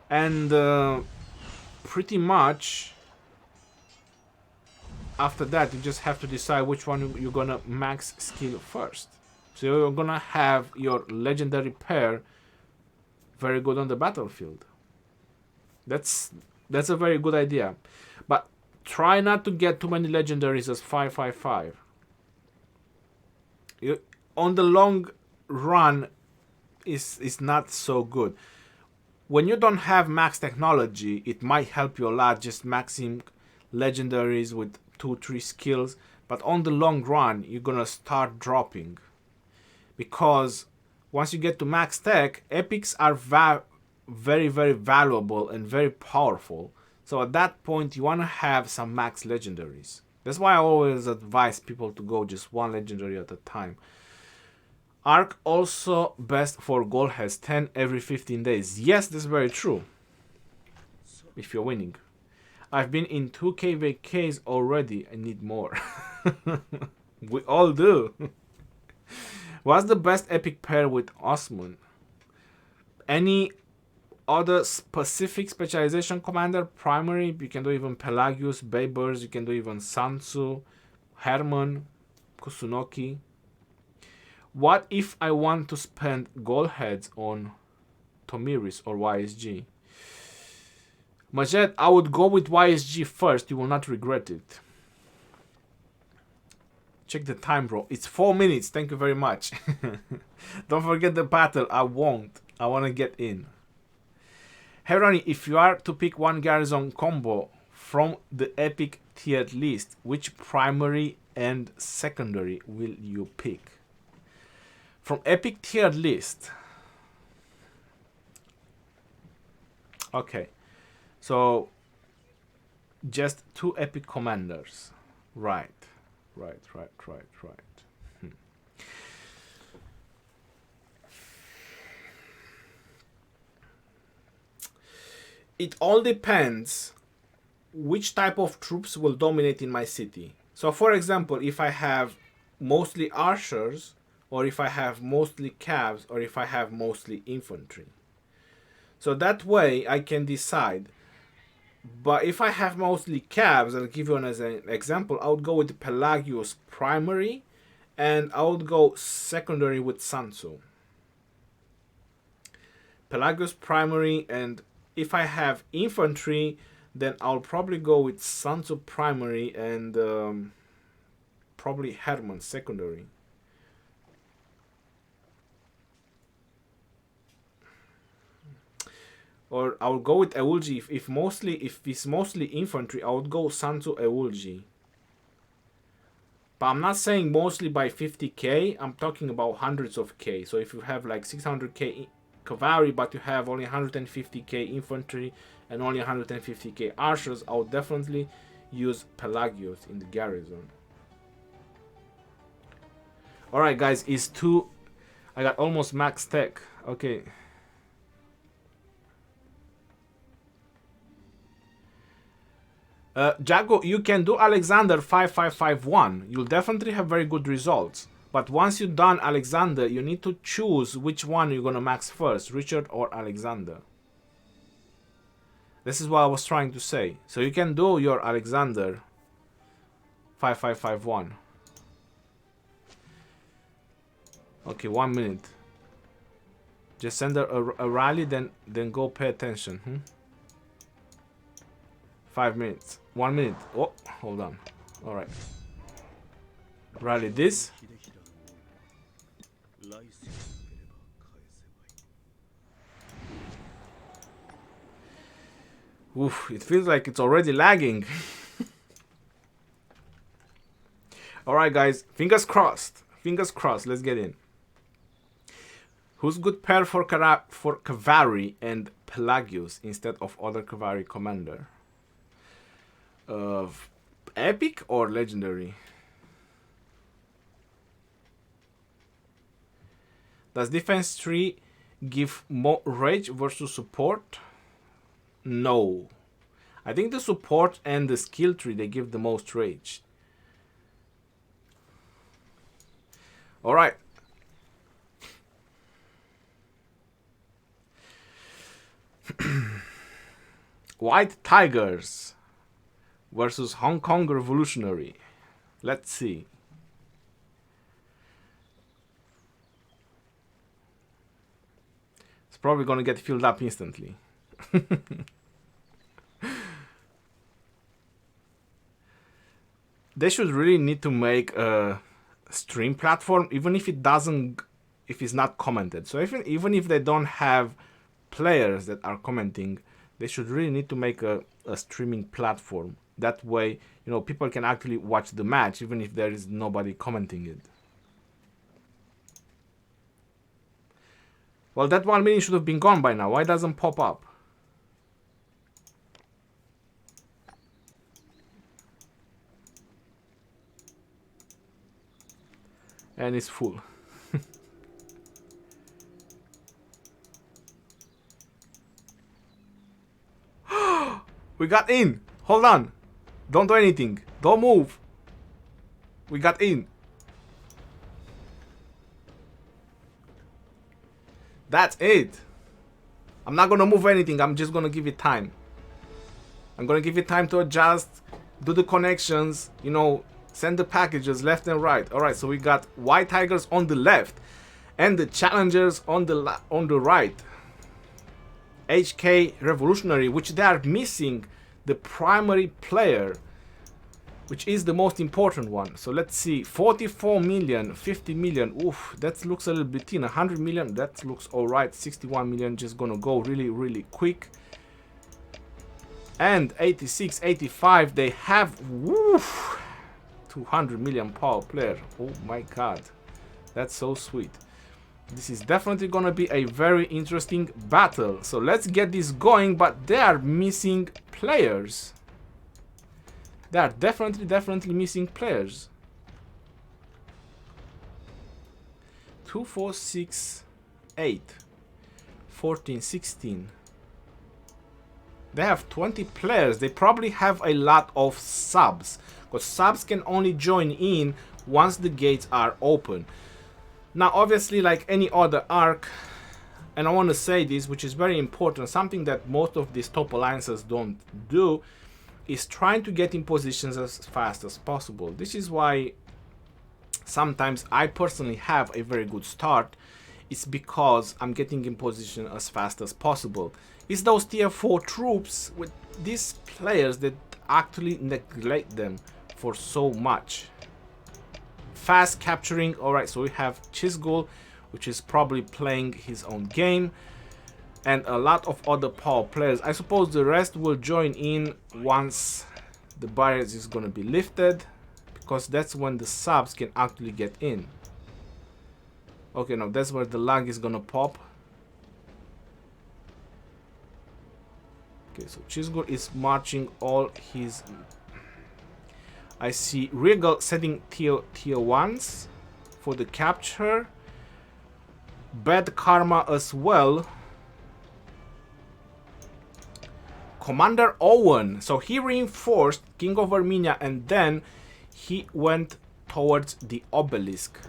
And pretty much after that, you just have to decide which one you're gonna max skill first. So you're gonna have your legendary pair very good on the battlefield. That's a very good idea. But try not to get too many legendaries as 555. On the long run is not so good. When you don't have max technology, it might help you a lot just maxing legendaries with 2-3 skills, but on the long run you're gonna start dropping, because once you get to max tech, epics are very valuable and very powerful. So at that point you want to have some max legendaries. That's why I always advise people to go just one legendary at a time. Ark also best for gold has 10 every 15 days. Yes, that's very true. If you're winning. I've been in 2k vacays already. I need more. We all do. What's the best epic pair with Osman? Any other specific specialization commander? Primary, you can do even Pelagius, Babers, you can do even Sun Tzu, Herman, Kusunoki. What if I want to spend gold heads on Tomiris or YSG? Majed, I would go with YSG first. You will not regret it. Check the time, bro. It's 4 minutes. Thank you very much. Don't forget the battle. I won't. I want to get in. Hey, Ronnie, if you are to pick one Garrison combo from the epic tiered list, which primary and secondary will you pick? From epic tiered list. Okay. So, just 2 epic commanders. Right. Right. It all depends which type of troops will dominate in my city. So for example, if I have mostly archers, or if I have mostly cavs, or if I have mostly infantry. So that way I can decide. But if I have mostly cavs, I'll give you as an example, I would go with Pelagius primary, and I would go secondary with Sansu. Pelagius primary, and if I have infantry, then I'll probably go with Sansu primary and probably Hermann secondary. Or I would go with Eulji if it's mostly infantry. I would go Sansu Eulji. But I'm not saying mostly by 50k. I'm talking about hundreds of k. So if you have like 600k cavalry, but you have only 150k infantry and only 150k archers, I would definitely use Pelagius in the garrison. Alright guys, it's 2. I got almost max tech. Okay. Jago, you can do Alexander 5551. You'll definitely have very good results. But once you've done Alexander, you need to choose which one you're gonna max first, Richard or Alexander. This is what I was trying to say. So you can do your Alexander 5551. Okay, 1 minute. Just send a rally, then go pay attention. 5 minutes. 1 minute. Oh, hold on. All right. Rally this. Oof, it feels like it's already lagging. Alright guys, fingers crossed. Fingers crossed, let's get in. Who's good pair for Cavalry and Pelagius instead of other Cavalry commander? Epic or legendary? Does defense 3 give more rage versus support? No. I think the support and the skill tree, they give the most rage. Alright. White Tigers versus Hong Kong Revolutionary. Let's see. It's probably gonna get filled up instantly. They should really need to make a stream platform, even if it doesn't, if it's not commented. So even if they don't have players that are commenting, they should really need to make a streaming platform. That way, you know, people can actually watch the match, even if there is nobody commenting it. Well, that 1 minute should have been gone by now. Why doesn't pop up? And it's full. We got in. Hold on. Don't do anything. Don't move. We got in. That's it. I'm not gonna move anything. I'm just gonna give it time. I'm gonna give it time to adjust, do the connections, you know, send the packages left and right. Alright, so we got White Tigers on the left and the challengers on the right. HK Revolutionary, which they are missing the primary player. which is the most important one. So let's see, 44 million, 50 million, oof, that looks a little bit thin. 100 million, that looks all right. 61 million, just gonna go really quick. And 86, 85, they have, woof, 200 million power player. Oh my god, that's so sweet. This is definitely gonna be a very interesting battle. So let's get this going, but they are missing players. They are definitely missing players. 2, 4, 6, 8, 14, 16. They have 20 players. They probably have a lot of subs, because subs can only join in once the gates are open. Now, obviously, like any other Ark, and I want to say this, which is very important, something that most of these top alliances don't do, is trying to get in positions as fast as possible. This is why sometimes I personally have a very good start. It's because I'm getting in position as fast as possible. It's those tier 4 troops with these players that actually neglect them for so much. Fast capturing. Alright, so we have Chisgul, which is probably playing his own game, and a lot of other power players. I suppose the rest will join in once the barriers is going to be lifted, because that's when the subs can actually get in. Okay, now that's where the lag is going to pop. Okay, so Chisgul is marching all his... I see Regal setting tier 1s for the capture. Bad Karma as well. Commander Owen, so he reinforced King of Armenia and then he went towards the obelisk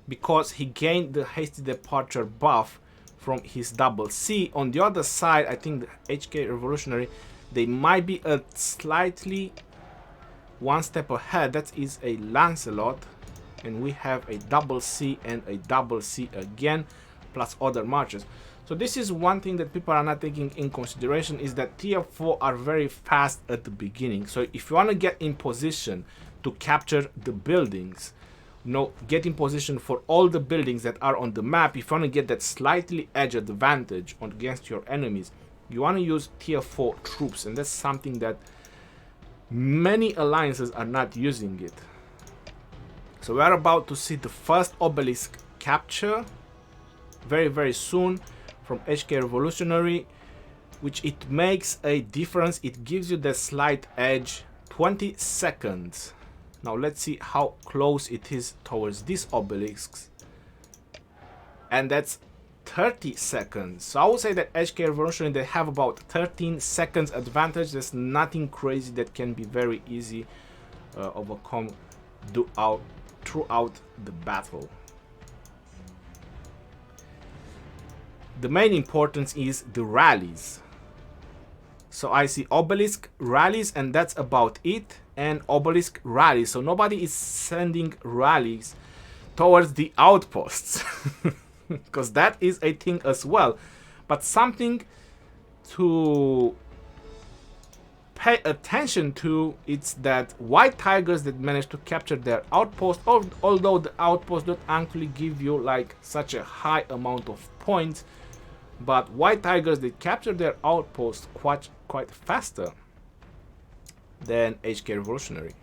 because he gained the hasty departure buff from his double C. On the other side, I think the HK Revolutionary, they might be a slightly one step ahead. That is a Lancelot, and we have a double C and a double C again, plus other marches. So this is one thing that people are not taking in consideration, is that tier 4 are very fast at the beginning. So if you want to get in position to capture the buildings, you know, get in position for all the buildings that are on the map, if you want to get that slightly edge advantage against your enemies, you want to use tier 4 troops, and that's something that many alliances are not using it. So we are about to see the first obelisk capture very soon from HK Revolutionary, which it makes a difference. It gives you the slight edge. 20 seconds. Now let's see how close it is towards these obelisks, and that's 30 seconds. So I would say that HK Revolutionary, they have about 13 seconds advantage. There's nothing crazy, that can be very easy overcome throughout the battle. The main importance is the rallies. So I see obelisk rallies, and that's about it, and obelisk rallies. So nobody is sending rallies towards the outposts because that is a thing as well. But something to pay attention to, it's that white tigers that manage to capture their outpost, although the outposts don't actually give you like such a high amount of points, but white tigers, they capture their outpost quite faster than HK Revolutionary.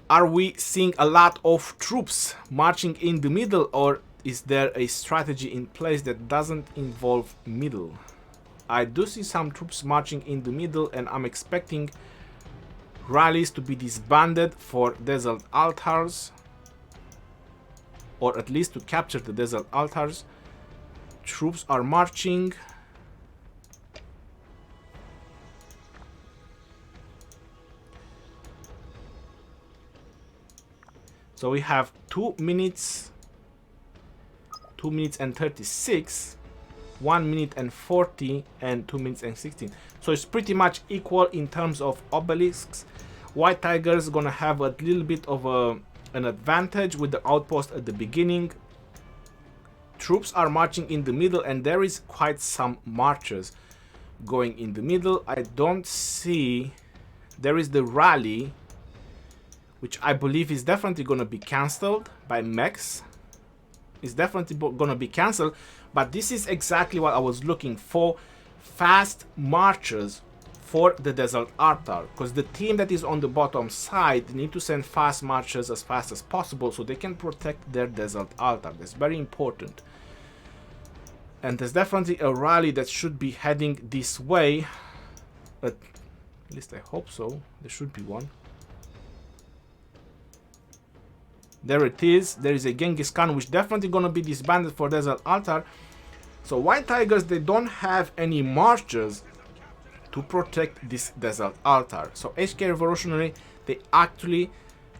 Are we seeing a lot of troops marching in the middle, or is there a strategy in place that doesn't involve middle? I do see some troops marching in the middle, and I'm expecting rallies to be disbanded for desert altars, or at least to capture the desert altars. Troops are marching. So we have 2 minutes, 2 minutes and 36, 1 minute and 40, and 2 minutes and 16. So it's pretty much equal in terms of obelisks. White Tigers gonna have a little bit of an advantage with the outpost at the beginning. Troops are marching in the middle, and there is quite some marchers. going in the middle. I don't see... There is the rally, which I believe is definitely going to be cancelled by mechs. It's definitely going to be cancelled, but this is exactly what I was looking for. Fast marches for the desert altar, because the team that is on the bottom side need to send fast marches as fast as possible so they can protect their desert altar. That's very important. And there's definitely a rally that should be heading this way. At least I hope so. There should be one. There it is. There is a Genghis Khan, which definitely gonna be disbanded for desert altar. So White Tigers, they don't have any marches to protect this desert altar. So HK Revolutionary, they actually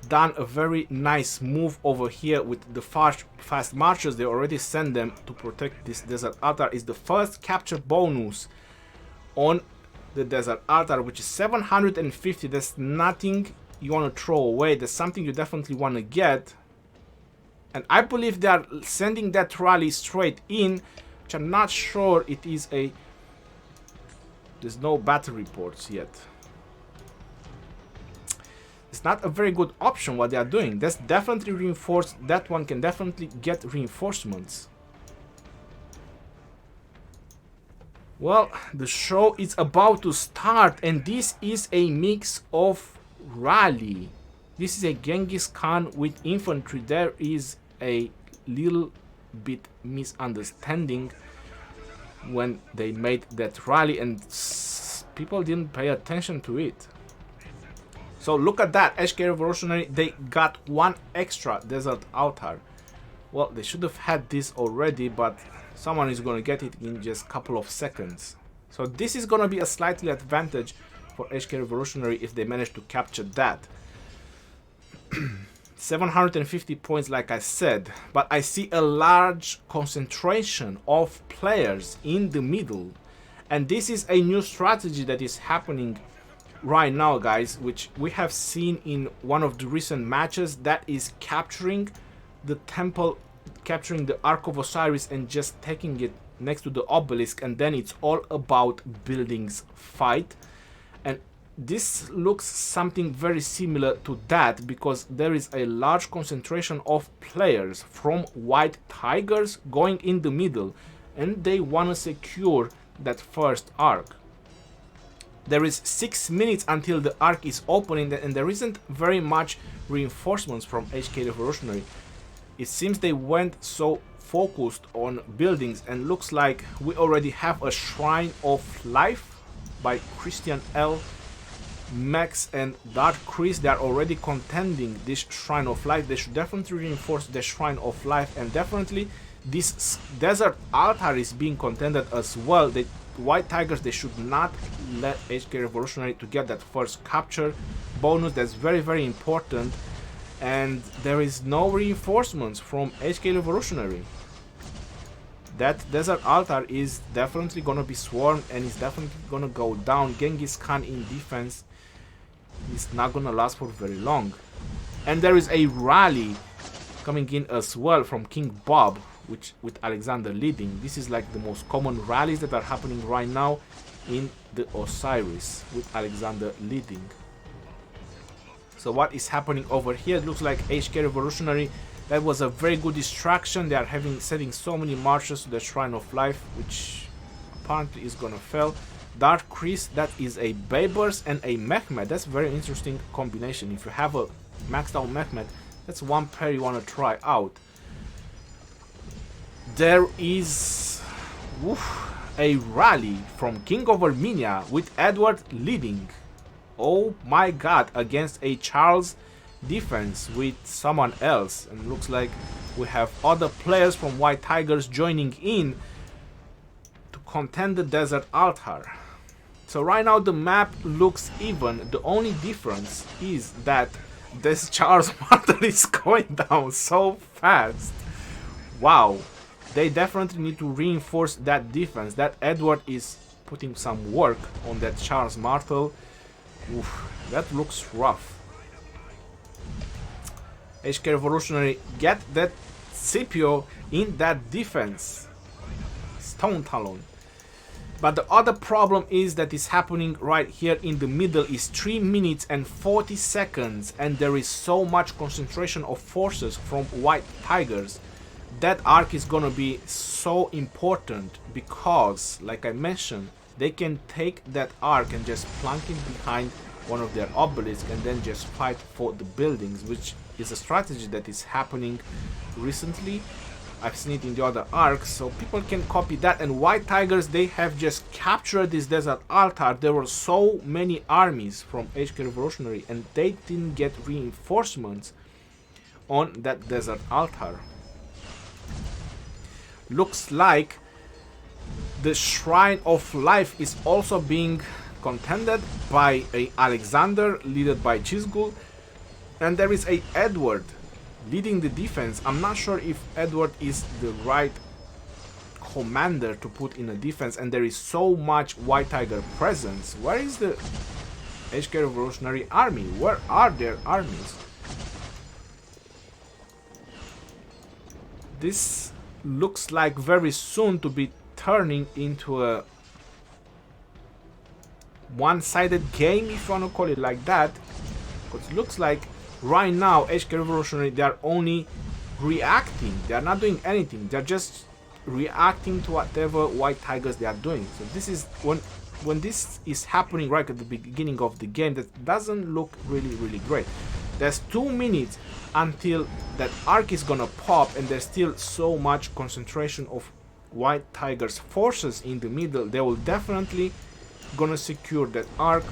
done a very nice move over here with the fast marches. They already sent them to protect this desert altar. Is the first capture bonus on the desert altar, which is 750. There's nothing you want to throw away. There's something you definitely want to get, and I believe they are sending that rally straight in, which I'm not sure it is a... There's no battle reports yet. It's not a very good option what they are doing. That's definitely reinforced. That one can definitely get reinforcements. Well, the show is about to start, and this is a mix of rally. This is a Genghis Khan with infantry. There is a little bit misunderstanding when they made that rally, and people didn't pay attention to it. So look at that, HK Revolutionary, they got one extra desert altar. Well, they should have had this already, but someone is going to get it in just a couple of seconds. So this is going to be a slightly advantage for HK Revolutionary if they manage to capture that. 750 points, like I said, but I see a large concentration of players in the middle, and this is a new strategy that is happening right now, guys, which we have seen in one of the recent matches. That is capturing the temple, capturing the Ark of Osiris and just taking it next to the obelisk, and then it's all about buildings fight. And this looks something very similar to that, because there is a large concentration of players from White Tigers going in the middle, and they want to secure that first Ark. There is 6 minutes until the Ark is opening, and there isn't very much reinforcements from HK Revolutionary. It seems they went so focused on buildings, and looks like we already have a Shrine of Life by Christian L. Max and Dark Chris. They are already contending this Shrine of Life. They should definitely reinforce the Shrine of Life, and definitely this desert altar is being contended as well. The White Tigers, they should not let HK Revolutionary to get that first capture bonus. That's very, very important. And there is no reinforcements from HK Revolutionary. That desert altar is definitely gonna be swarmed, and is definitely gonna go down. Genghis Khan in defense is not gonna last for very long. And there is a rally coming in as well from King Bob, which with Alexander leading. This is like the most common rallies that are happening right now in the Osiris, with Alexander leading. So what is happening over here? It looks like HK Revolutionary, that was a very good distraction. They are setting so many marches to the Shrine of Life, which apparently is gonna fail. Dark Chris, that is a Babers and a Mehmet. That's a very interesting combination. If you have a maxed out Mehmet, that's one pair you want to try out. There is a rally from King of Armenia with Edward leading. Oh my god, against a Charles defense with someone else. And looks like we have other players from White Tigers joining in to contend the desert altar. So right now the map looks even. The only difference is that this Charles Martel is going down so fast. Wow. They definitely need to reinforce that defense. That Edward is putting some work on that Charles Martel. Oof, that looks rough. HK Revolutionary, get that Scipio in that defense. Stone Talon. But the other problem is that is happening right here in the middle is 3 minutes and 40 seconds, and there is so much concentration of forces from White Tigers. That arc is gonna be so important because, like I mentioned, they can take that arc and just plunk it behind one of their obelisks and then just fight for the buildings, which is a strategy that is happening recently. I've seen it in the other arcs, so people can copy that. And White Tigers, they have just captured this desert altar. There were so many armies from HK Revolutionary and they didn't get reinforcements on that desert altar. Looks like the Shrine of Life is also being contended by a Alexander, led by Chizgul, and there is a Edward leading the defense. I'm not sure if Edward is the right commander to put in a defense, and there is so much White Tiger presence. Where is the HK Revolutionary Army? Where are their armies? This looks like very soon to be turning into a one-sided game, if you want to call it like that, because it looks like right now HK Revolutionary, they are only reacting. They are not doing anything. They are just reacting to whatever White Tigers they are doing. So this is when this is happening right at the beginning of the game, that doesn't look really great. There's 2 minutes until that arc is gonna pop, and there's still so much concentration of White Tigers forces in the middle. They will definitely gonna secure that arc.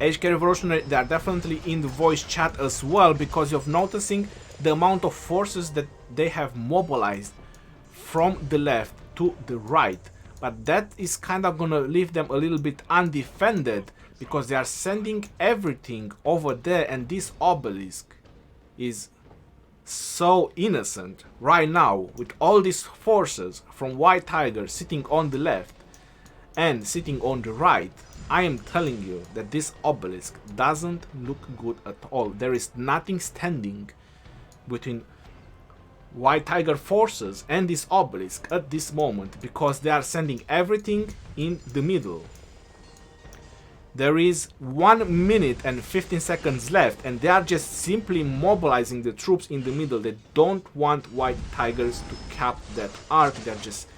HK Revolutionary, they are definitely in the voice chat as well, because you're noticing the amount of forces that they have mobilized from the left to the right. But that is kind of gonna leave them a little bit undefended, because they are sending everything over there, and this obelisk is so innocent right now with all these forces from White Tiger sitting on the left and sitting on the right. I am telling you that this obelisk doesn't look good at all. There is nothing standing between White Tiger forces and this obelisk at this moment, because they are sending everything in the middle. There is 1 minute and 15 seconds left, and they are just simply mobilizing the troops in the middle. They don't want White Tigers to cap that arc. They're just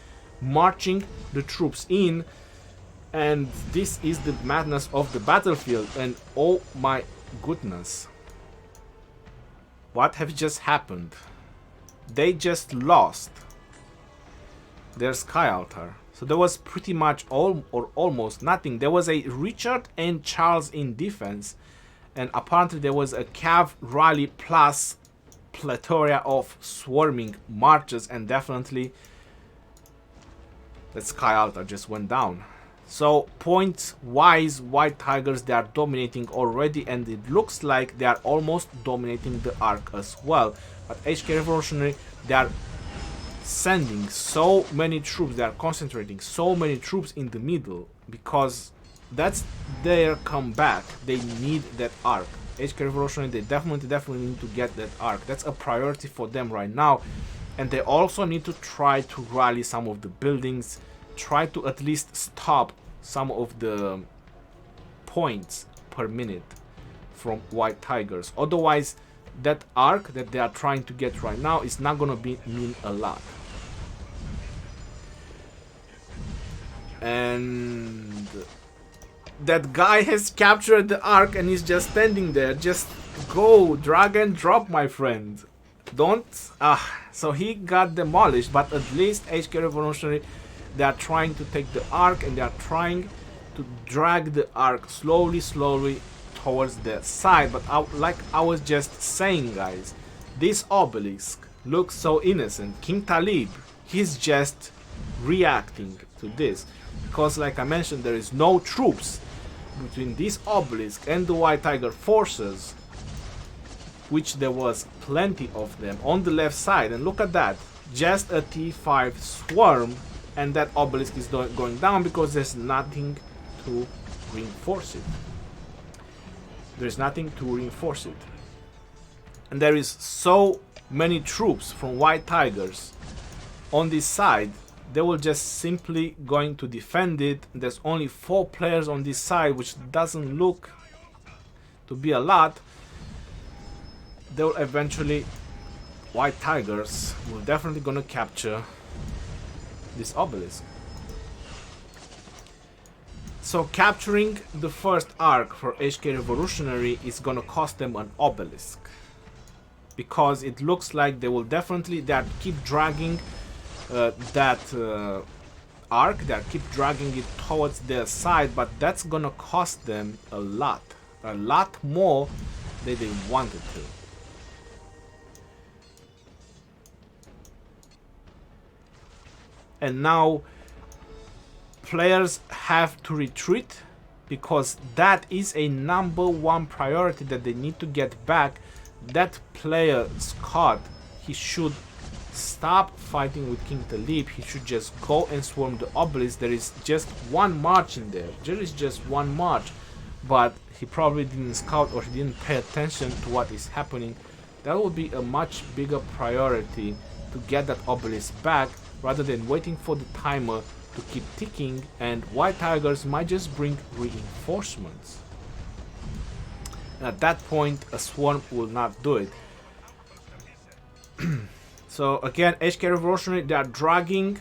marching the troops in. And this is the madness of the battlefield. And oh my goodness, what have just happened? They just lost their Sky Altar. So there was pretty much almost nothing. There was a Richard and Charles in defense, and apparently there was a Cav rally plus plethora of swarming marches, and definitely the Sky Altar just went down. So points wise, White Tigers, they are dominating already, and it looks like they are almost dominating the arc as well. But HK Revolutionary, they are sending so many troops, they are concentrating so many troops in the middle, because that's their comeback. They need that arc. HK Revolutionary, they definitely need to get that arc. That's a priority for them right now. And they also need to try to rally some of the buildings, try to at least stop some of the points per minute from White Tigers. Otherwise, that arc that they are trying to get right now is not gonna mean a lot. And that guy has captured the arc and he's just standing there. Just go, drag and drop, my friend. Don't. So he got demolished, but at least HK Revolutionary, they are trying to take the arc, and they are trying to drag the arc slowly towards the side. But like I was just saying, guys, this obelisk looks so innocent. King Talib, he's just reacting to this, because like I mentioned, there is no troops between this obelisk and the White Tiger forces, which there was plenty of them on the left side. And look at that, just a T5 swarm, and that obelisk is going down because there's nothing to reinforce it. There's nothing to reinforce it. And there is so many troops from White Tigers on this side they will just simply going to defend it. There's only 4 players on this side, which doesn't look to be a lot. They will eventually, White Tigers will definitely gonna capture this obelisk. So capturing the first Ark for HK Revolutionary is gonna cost them an obelisk, because it looks like they will definitely keep dragging that Ark, that keep dragging it towards their side, but that's gonna cost them a lot more than they wanted to. And now players have to retreat, because that is a #1 priority that they need to get back. That player, Scott, he should stop fighting with King Talib. He should just go and swarm the obelisk. There is just 1 march in there. There is just 1 march. But he probably didn't scout, or he didn't pay attention to what is happening. That would be a much bigger priority to get that obelisk back, rather than waiting for the timer to keep ticking, and White Tigers might just bring reinforcements. And at that point, a swarm will not do it. So again, HK Revolutionary, they are dragging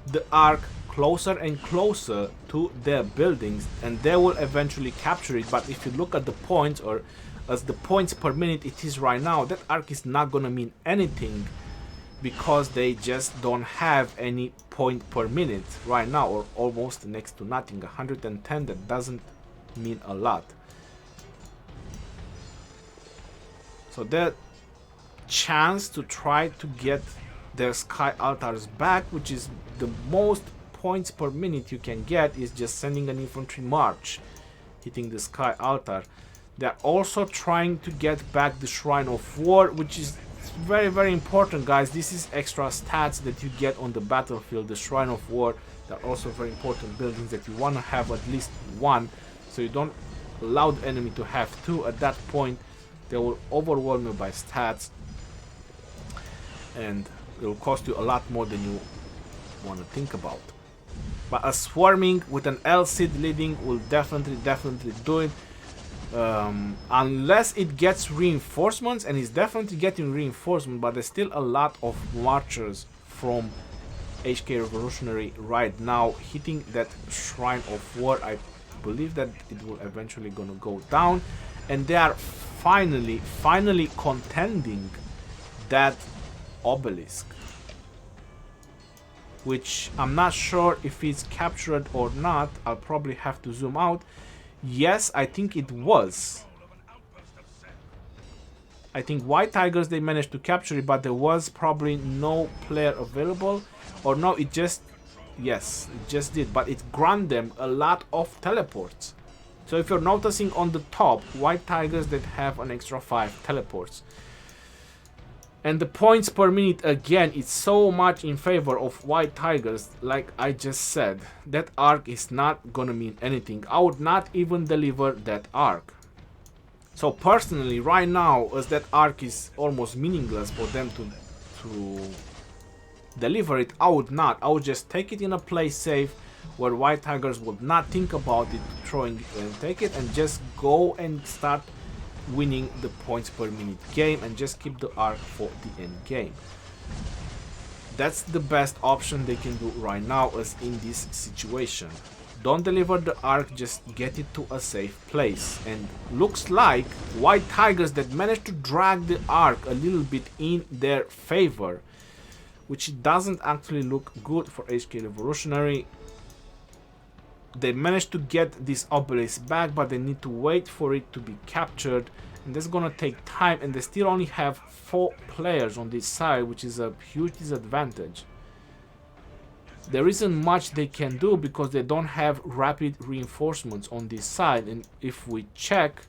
the Ark closer and closer to their buildings, and they will eventually capture it. But if you look at the points, or as the points per minute it is right now, that Ark is not gonna mean anything, because they just don't have any point per minute right now, or almost next to nothing. 110, that doesn't mean a lot. So their chance to try to get their sky altars back, which is the most points per minute you can get, is just sending an infantry march, hitting the sky altar. They're also trying to get back the Shrine of War, which is very, very important, guys. This is extra stats that you get on the battlefield. The Shrine of War, they're also very important buildings that you want to have at least 1, so you don't allow the enemy to have 2. At that point, they will overwhelm you by stats, and it will cost you a lot more than you want to think about. But a swarming with an L-Seed leading will definitely do it. Unless it gets reinforcements, and it's definitely getting reinforcement, but there's still a lot of marchers from HK Revolutionary right now hitting that Shrine of War. I believe that it will eventually gonna go down, and they are finally contending that obelisk, which I'm not sure if it's captured or not. I'll probably have to zoom out. Yes, I think it was. I think White Tigers, they managed to capture it, but there was probably no player available. Or no, it just... Yes, it just did. But it granted them a lot of teleports. So if you're noticing on the top, White Tigers that have an extra 5 teleports. And the points per minute, again, it's so much in favor of White Tigers. Like I just said, that Ark is not gonna mean anything. I would not even deliver that Ark. So personally, right now, as that Ark is almost meaningless for them to deliver it, I would not. I would just take it in a place safe, where White Tigers would not think about it, throwing it and take it, and just go and start winning the points per minute game, and just keep the Ark for the end game. That's the best option they can do right now, as in this situation. Don't deliver the Ark, just get it to a safe place. And looks like White Tigers that managed to drag the Ark a little bit in their favor, which doesn't actually look good for HK Revolutionary. They managed to get this obelisk back, but they need to wait for it to be captured, and that's gonna take time, and they still only have 4 players on this side, which is a huge disadvantage. There isn't much they can do because they don't have rapid reinforcements on this side. And if we check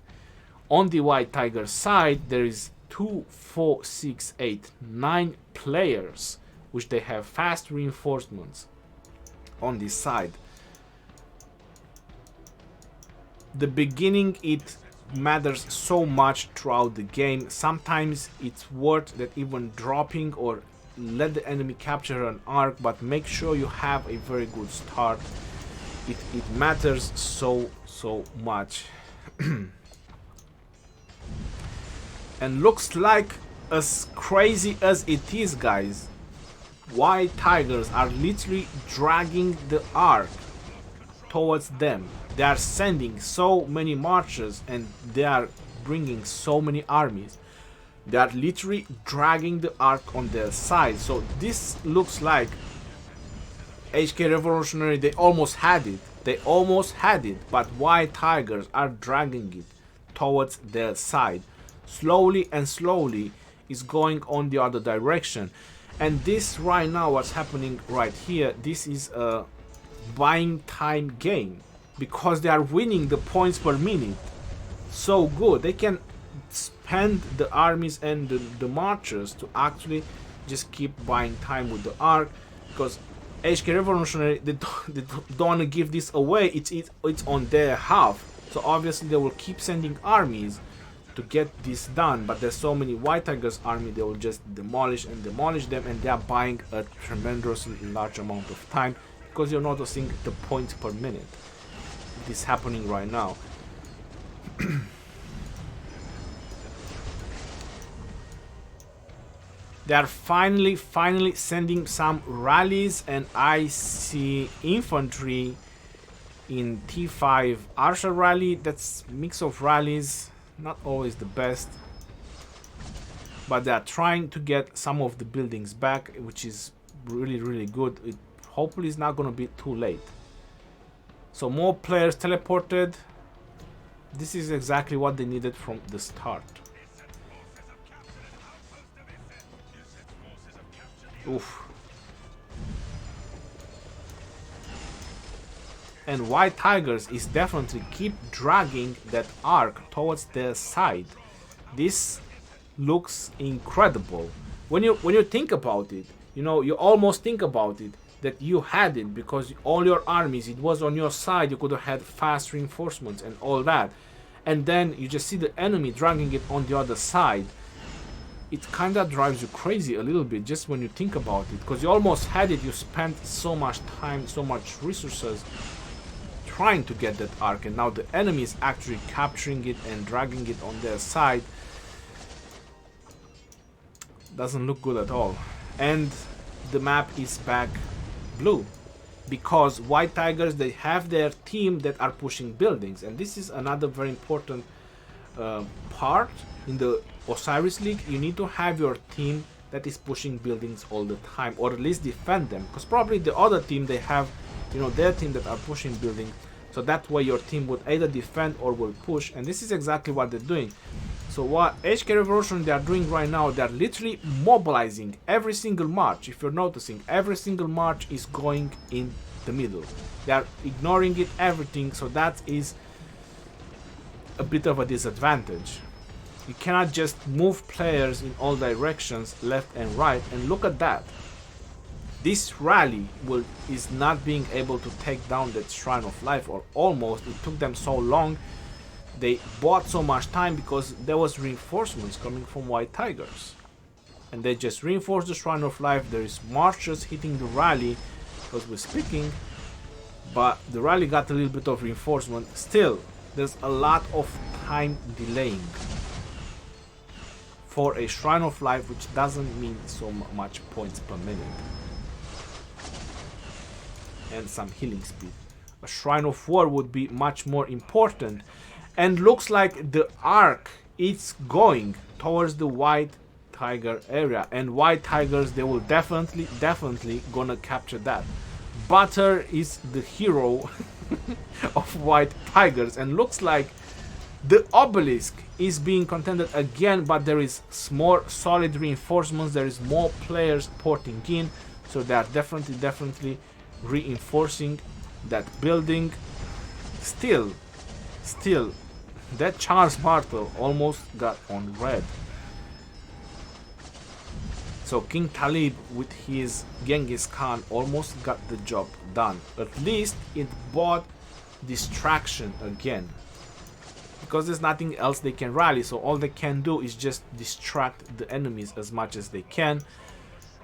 on the White Tiger side, there is 2, 4, 6, 8, 9 players which they have fast reinforcements on this side. The beginning, it matters so much throughout the game. Sometimes it's worth that even dropping or let the enemy capture an ark, but make sure you have a very good start. It matters so much. And looks like, as crazy as it is, guys, white tigers are literally dragging the ark towards them. They are sending so many marchers and they are bringing so many armies. They are literally dragging the ark on their side. So this looks like HK Revolutionary, they almost had it. They almost had it, but white tigers are dragging it towards their side. Slowly and slowly is going on the other direction. And this right now, what's happening right here, this is a buying time game, because they are winning the points per minute so good. They can spend the armies and the marchers to actually just keep buying time with the ark, because HK Revolutionary, they don't want to give this away. It's on their half, so obviously they will keep sending armies to get this done. But there's so many white tigers army, they will just demolish them, and they are buying a tremendously large amount of time, because you're noticing the points per minute. This is happening right now. They are finally sending some rallies, and I see infantry in T5 Archer rally. That's mix of rallies, not always the best, but they are trying to get some of the buildings back, which is really good. It hopefully is not going to be too late. So more players teleported. This is exactly what they needed from the start. Oof. And white tigers is definitely keep dragging that ark towards their side. This looks incredible. When you think about it, you know, you almost think about it that you had it, because all your armies, it was on your side. You could have had fast reinforcements and all that, and then you just see the enemy dragging it on the other side. It kind of drives you crazy a little bit just when you think about it, because you almost had it. You spent so much time, so much resources trying to get that ark, and now the enemy is actually capturing it and dragging it on their side. Doesn't look good at all. And the map is back blue, because white tigers, they have their team that are pushing buildings, and this is another very important part in the Osiris League. You need to have your team that is pushing buildings all the time, or at least defend them, because probably the other team, they have, you know, their team that are pushing buildings, so that way your team would either defend or will push. And this is exactly what they're doing. So what HK Revolution they are doing right now, they are literally mobilizing every single march. If you're noticing, every single march is going in the middle. They are ignoring it, everything, so that is a bit of a disadvantage. You cannot just move players in all directions, left and right. And look at that. This rally is not being able to take down that Shrine of Life, or almost. It took them so long. They bought so much time because there was reinforcements coming from white tigers. And they just reinforced the Shrine of Life. There is marchers hitting the rally as we're speaking. But the rally got a little bit of reinforcement. Still, there's a lot of time delaying for a Shrine of Life, which doesn't mean so much points per minute. And some healing speed. A Shrine of War would be much more important. And looks like the arc is going towards the white tiger area. And white tigers, they will definitely gonna capture that. Butter is the hero of white tigers. And looks like the obelisk is being contended again, but there is more solid reinforcements. There is more players porting in, so they are definitely reinforcing that building. Still, that Charles Bartle almost got on red. So King Talib with his Genghis Khan almost got the job done. At least it bought distraction again, because there's nothing else they can rally, so all they can do is just distract the enemies as much as they can.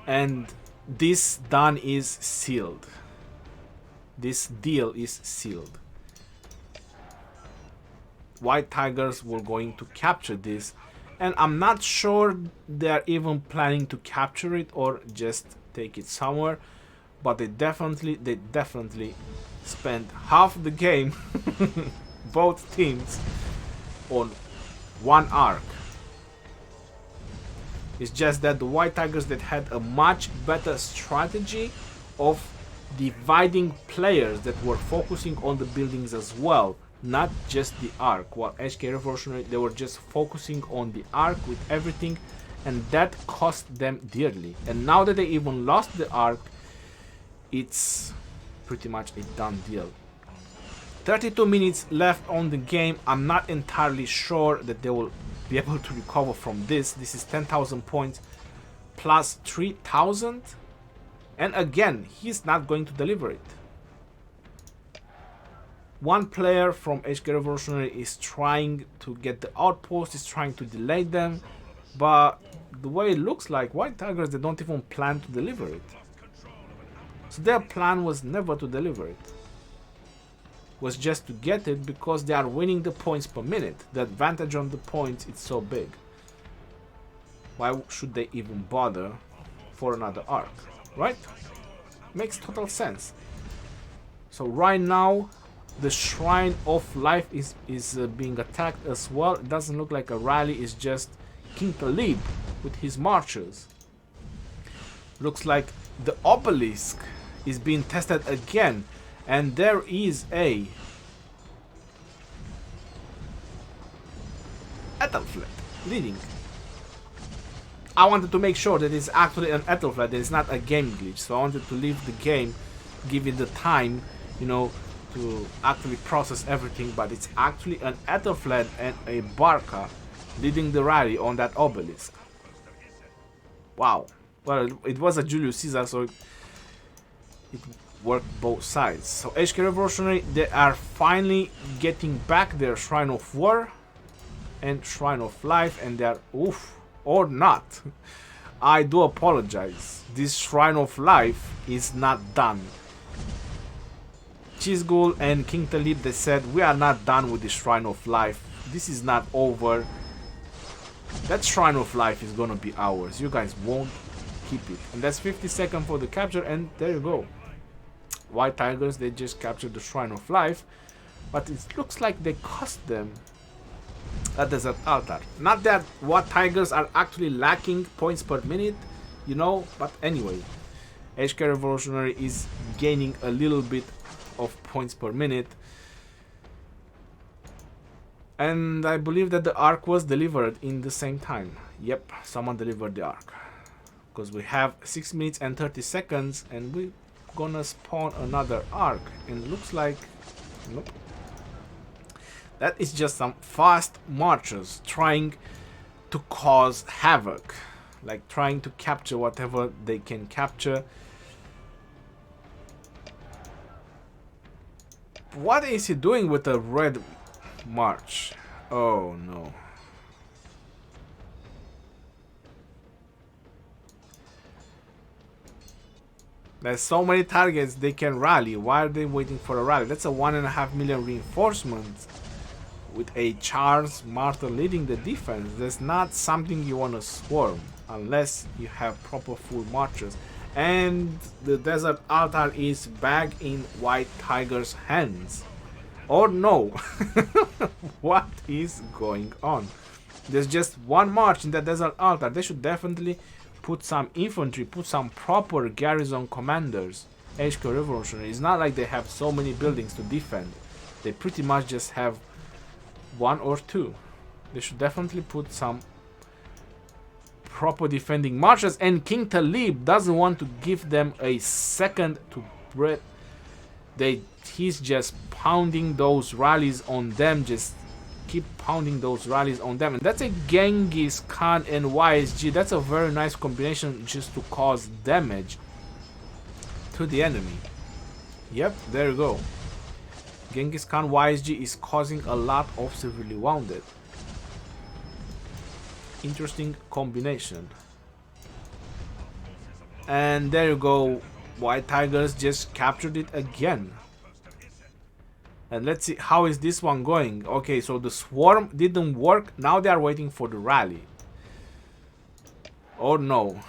And this done is sealed. This deal is sealed. White Tigers were going to capture this, and I'm not sure they're even planning to capture it or just take it somewhere, but they definitely spent half the game, both teams, on one arc. It's just that the White Tigers that had a much better strategy of dividing players that were focusing on the buildings as well, not just the arc. While HK Revolutionary, they were just focusing on the arc with everything, and that cost them dearly. And now that they even lost the arc, it's pretty much a done deal. 32 minutes left on the game. I'm not entirely sure that they will be able to recover from this. This is 10,000 points plus 3,000, and again, he's not going to deliver it. One player from HK Revolutionary is trying to get the outpost, is trying to delay them, but the way it looks like, White Tigers, they don't even plan to deliver it. So their plan was never to deliver it. Was just to get it because they are winning the points per minute. The advantage on the points is so big. Why should they even bother for another arc, right? Makes total sense. So right now, the Shrine of Life is being attacked as well. It doesn't look like a rally, it's just King Talib with his marchers. Looks like the obelisk is being tested again, and there is a Ethelflaed leading. I wanted to make sure that it's actually an Ethelflaed, that it's not a game glitch, so I wanted to leave the game, give it the time, you know, to actually process everything, but it's actually an Ethelflaed and a Barca leading the rally on that obelisk. Wow. Well, it was a Julius Caesar, so it worked both sides. So HK Revolutionary, they are finally getting back their Shrine of War and Shrine of Life, and they are, oof, or not. I do apologize. This Shrine of Life is not done. Chizgul and King Talib, they said, we are not done with the Shrine of Life. This is not over. That Shrine of Life is gonna be ours. You guys won't keep it. And that's 50 seconds for the capture, and there you go. White Tigers, they just captured the Shrine of Life, but it looks like they cost them a desert altar. Not that White Tigers are actually lacking points per minute, you know, but anyway, HK Revolutionary is gaining a little bit of points per minute, and I believe that the arc was delivered in the same time. Yep, someone delivered the arc, because we have 6 minutes and 30 seconds, and we're gonna spawn another arc, and it looks like, nope, that is just some fast marchers trying to cause havoc, like trying to capture whatever they can capture. What is he doing with a red march? Oh no. There's so many targets they can rally. Why are they waiting for a rally? That's a 1.5 million reinforcement with a Charles Martyr leading the defense. That's not something you want to swarm unless you have proper full marchers. And the desert altar is back in White Tiger's hands. Or no. What is going on? There's just one march in the desert altar. They should definitely put some infantry, put some proper garrison commanders. HK Revolutionary. It's not like they have so many buildings to defend. They pretty much just have one or two. They should definitely put some proper defending marches, and King Talib doesn't want to give them a second to breathe. He's just pounding those rallies on them, just keep pounding those rallies on them. And that's a Genghis Khan and YSG. That's a very nice combination just to cause damage to the enemy. Yep, there you go. Genghis Khan YSG is causing a lot of severely wounded. Interesting combination. And there you go. White Tigers just captured it again. And let's see, how is this one going? Okay, so the swarm didn't work. Now they are waiting for the rally. Oh no.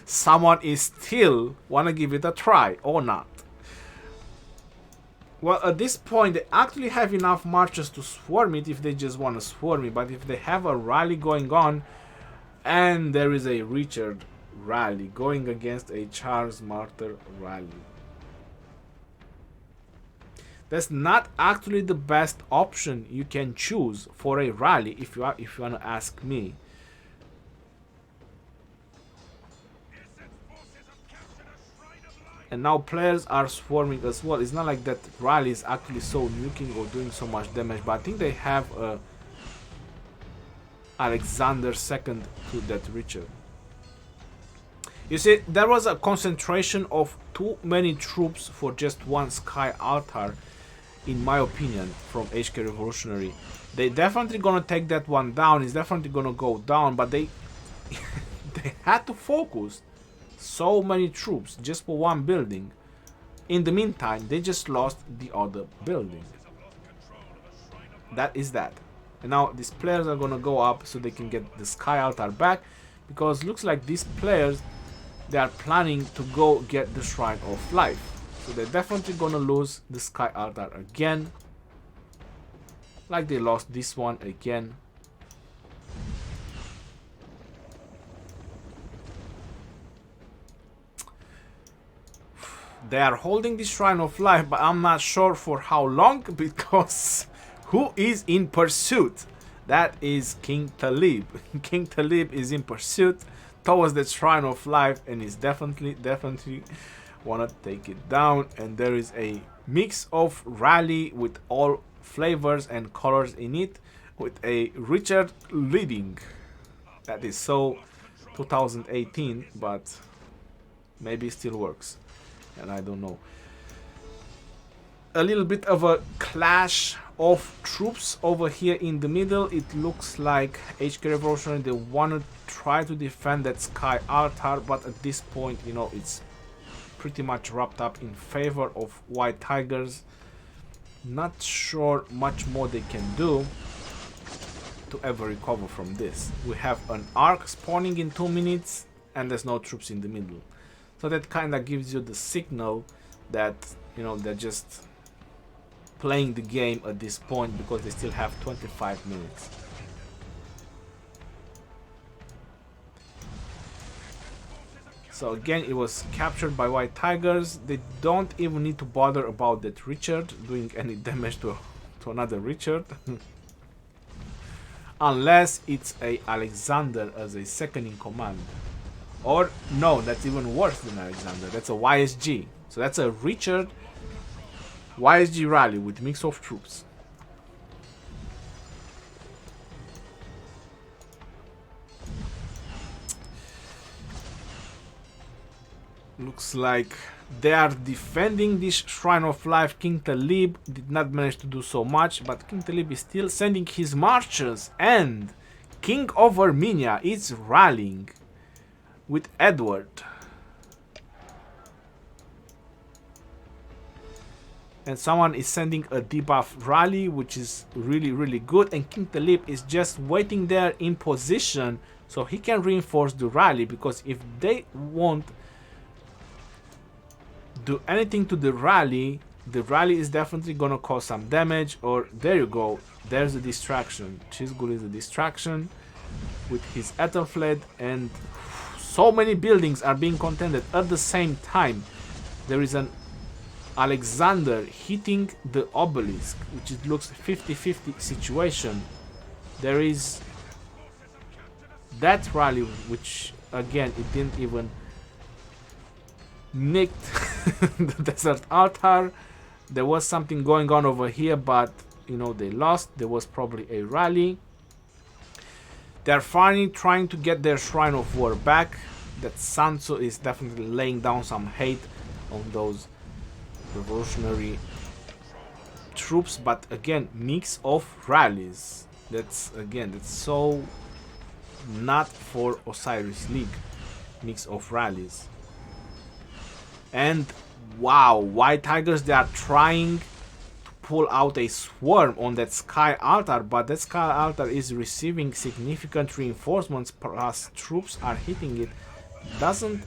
Someone is still wanna give it a try or not. Well, at this point, they actually have enough marchers to swarm it if they just want to swarm it. But if they have a rally going on, and there is a Richard rally going against a Charles Martyr rally, that's not actually the best option you can choose for a rally if you want to ask me. And now players are swarming as well. It's not like that rally is actually so nuking or doing so much damage, but I think they have Alexander II to that Richard. You see, there was a concentration of too many troops for just one Sky Altar, in my opinion, from HK Revolutionary. They definitely gonna take that one down. It's definitely gonna go down, but they they had to focus so many troops just for one building. In the meantime, they just lost the other building. That is that. And now these players are gonna go up so they can get the Sky Altar back, because looks like these players, they are planning to go get the Shrine of Life. So they're definitely gonna lose the Sky Altar again, like they lost this one again. They are holding the Shrine of Life, but I'm not sure for how long, because who is in pursuit? That is King Talib. King Talib is in pursuit towards the Shrine of Life, and is definitely wanna take it down. And there is a mix of rally with all flavors and colors in it, with a Richard leading. That is so 2018, but maybe it still works, and I don't know. A little bit of a clash of troops over here in the middle. It looks like HK Revolutionary, they want to try to defend that Sky Altar, but at this point, you know, it's pretty much wrapped up in favor of White Tigers. Not sure much more they can do to ever recover from this. We have an Ark spawning in 2 minutes, and there's no troops in the middle. So that kind of gives you the signal that, you know, they're just playing the game at this point, because they still have 25 minutes. So again, it was captured by White Tigers. They don't even need to bother about that Richard doing any damage to another Richard. Unless it's a Alexander as a second in command. Or no, that's even worse than Alexander. That's a YSG. So that's a Richard YSG rally with mix of troops. Looks like they are defending this Shrine of Life. King Talib did not manage to do so much, but King Talib is still sending his marchers, and King of Armenia is rallying with Edward. And someone is sending a debuff rally, which is really good, and King Talib is just waiting there in position so he can reinforce the rally, because if they won't do anything to the rally is definitely gonna cause some damage. Or there you go, there's a distraction. Chizgul is a distraction with his Ethelfled, and so many buildings are being contended at the same time. There is an Alexander hitting the obelisk, which it looks 50-50 situation. There is that rally, which again, it didn't even nicked the desert altar. There was something going on over here, but you know, they lost. There was probably a rally. They're finally trying to get their Shrine of War back. That Sanso is definitely laying down some hate on those revolutionary troops, but again, mix of rallies. That's so not for Osiris League. mix of rallies. And wow, White Tigers, they are trying to pull out a swarm on that sky altar, but that sky altar is receiving significant reinforcements, plus troops are hitting it. Doesn't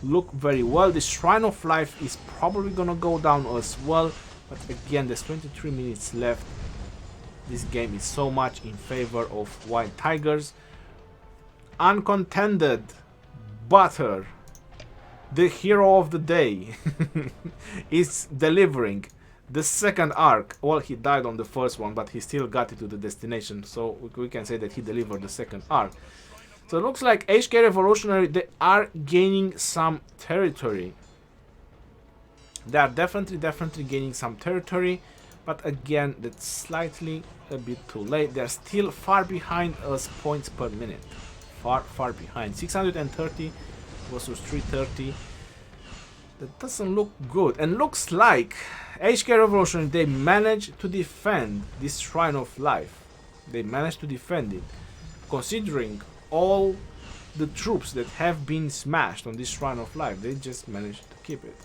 look very well. The Shrine of Life is probably gonna go down as well, but again, there's 23 minutes left. This game is so much in favor of White Tigers. Uncontended Butter, the hero of the day, is delivering the second arc. Well, he died on the first one, but he still got it to the destination, so we can say that he delivered the second arc. So it looks like HK Revolutionary, they are gaining some territory. They are definitely gaining some territory, but again, that's slightly a bit too late. They're still far behind us points per minute. Far behind. 630 versus 330. That doesn't look good. And looks like HK Revolution, they managed to defend this Shrine of Life. They managed to defend it. Considering all the troops that have been smashed on this Shrine of Life, they just managed to keep it.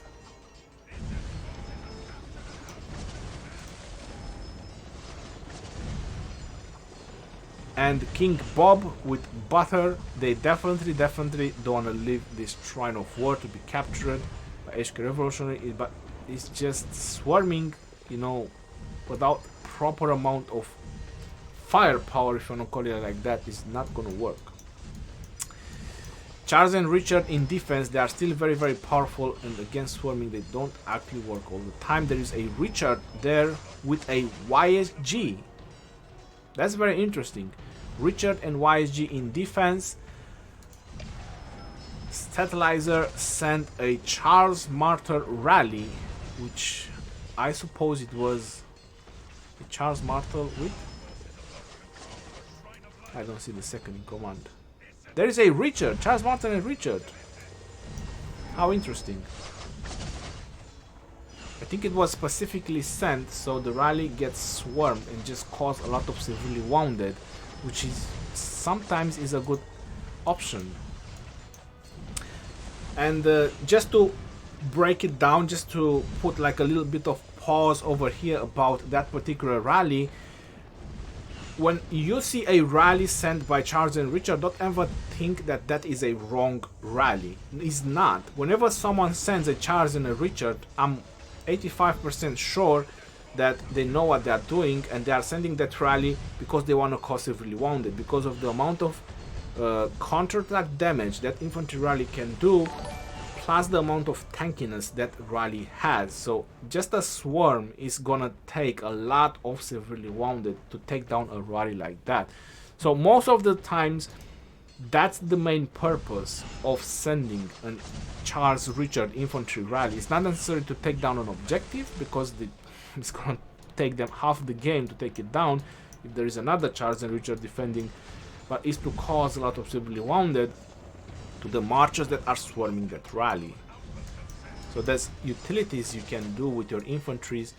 And King Bob with Butter, they definitely don't want to leave this Shrine of War to be captured by HK Revolutionary, but it's just swarming, you know, without proper amount of firepower, if you want to call it like that, is not going to work. Charles and Richard in defense, they are still very powerful, and against swarming, they don't actually work all the time. There is a Richard there with a YSG. That's very interesting. Richard and YSG in defense. Statilizer sent a Charles Martyr rally, which I suppose it was a Charles Martyr with... I don't see the second in command. There is a Richard, Charles Martyr and Richard. How interesting. I think it was specifically sent so the rally gets swarmed and just cause a lot of severely wounded, which is sometimes is a good option. And just to break it down, just to put like a little bit of pause over here about that particular rally. When you see a rally sent by Charles and Richard, don't ever think that that is a wrong rally. It's not. Whenever someone sends a Charles and a Richard, I'm 85% sure that they know what they are doing, and they are sending that rally because they want to cause severely wounded, because of the amount of counterattack damage that infantry rally can do, plus the amount of tankiness that rally has. So just a swarm is gonna take a lot of severely wounded to take down a rally like that. So most of the times, that's the main purpose of sending a Charles Richard infantry rally. It's not necessary to take down an objective, because it's going to take them half the game to take it down if there is another Charles and Richard defending, but it's to cause a lot of severely wounded to the marchers that are swarming that rally. So there's utilities you can do with your infantries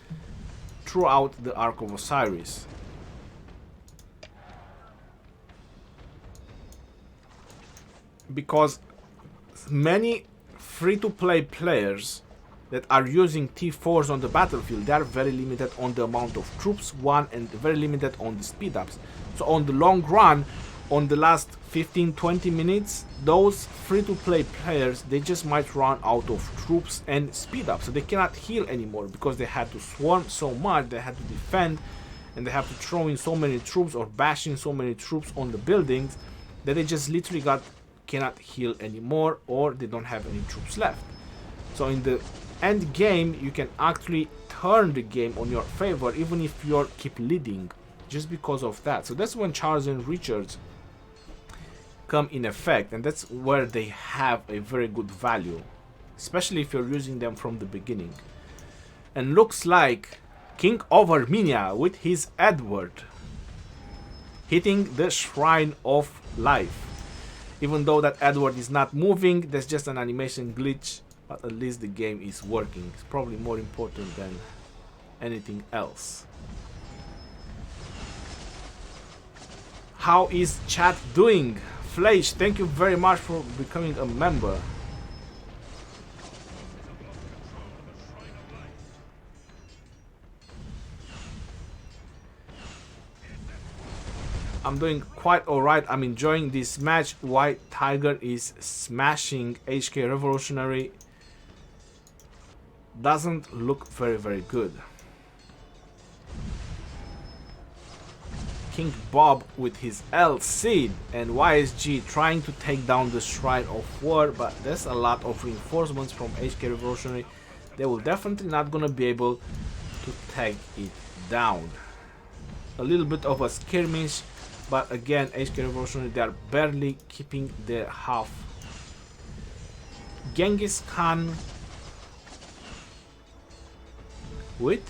throughout the Ark of Osiris. Because many free-to-play players that are using T4s on the battlefield, they are very limited on the amount of troops, one, and very limited on the speed ups. So on the long run, on the last 15-20 minutes, those free-to-play players, they just might run out of troops and speed up, so they cannot heal anymore because they had to swarm so much, they had to defend, and they have to throw in so many troops or bash in so many troops on the buildings that they just literally cannot heal anymore, or they don't have any troops left. So in the end game, you can actually turn the game on your favor, even if you keep leading, just because of that. So that's when Charles and Richards come in effect, and that's where they have a very good value, especially if you're using them from the beginning. And looks like King of Armenia with his Edward hitting the Shrine of Life. Even though that Edward is not moving, there's just an animation glitch, but at least the game is working. It's probably more important than anything else. How is chat doing? Fleisch, thank you very much for becoming a member. I'm doing quite alright. I'm enjoying this match. White Tiger is smashing HK Revolutionary. Doesn't look very good. King Bob with his LC and YSG trying to take down the Shrine of War, but there's a lot of reinforcements from HK Revolutionary. They will definitely not gonna be able to take it down. A little bit of a skirmish, but again, HK Revolutionary, they are barely keeping their half. Genghis Khan with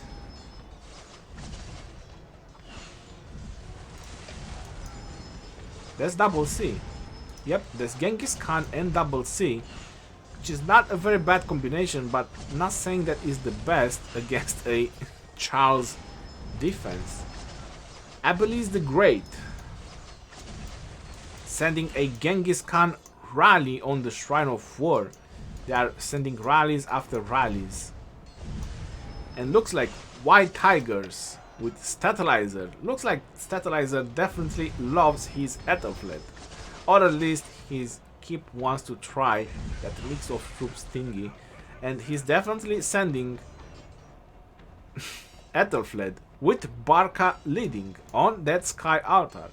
that's double C. Yep, there's Genghis Khan and double C, which is not a very bad combination, but not saying that is the best against a Charles defense. Abeles the Great sending a Genghis Khan rally on the Shrine of War. They are sending rallies after rallies. And looks like White Tigers with Statalizer. Looks like Statalizer definitely loves his Ethelflaed. Or at least his Keep wants to try that mix of troops thingy. And he's definitely sending Ethelflaed with Barca leading on that Sky Altar.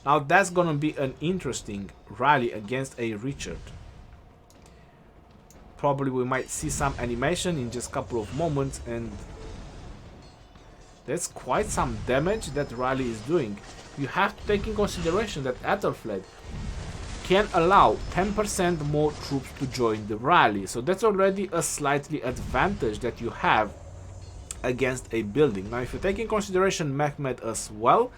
Now that's gonna be an interesting rally against a Richard. Probably we might see some animation in just a couple of moments, and that's quite some damage that rally is doing. You have to take in consideration that Ethelflaed can allow 10% more troops to join the rally, so that's already a slightly advantage that you have against a building. Now if you take in consideration Mehmed as well,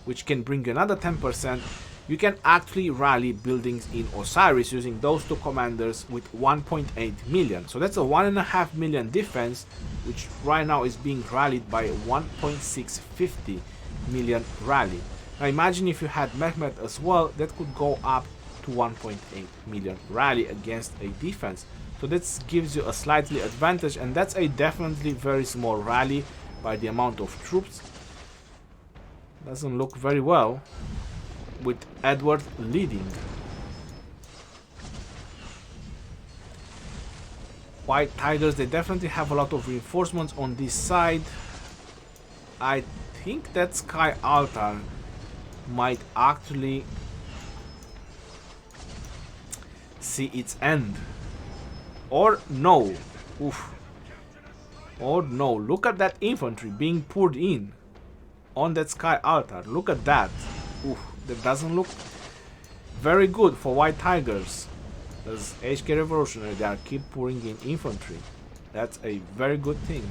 which can bring another 10%, you can actually rally buildings in Osiris using those two commanders with 1.8 million. So that's a 1.5 million defense, which right now is being rallied by 1.650 million rally. Now imagine if you had Mehmed as well, that could go up to 1.8 million rally against a defense. So that gives you a slightly advantage, and that's a definitely very small rally by the amount of troops. Doesn't look very well with Edward leading. White Tigers, they definitely have a lot of reinforcements on this side. I think that Sky Altar might actually see its end. Or no. Oof. Or no. Look at that infantry being poured in on that Sky Altar. Look at that. Oof. That doesn't look very good for White Tigers. As HK Revolutionary, they are keep pouring in infantry. That's a very good thing.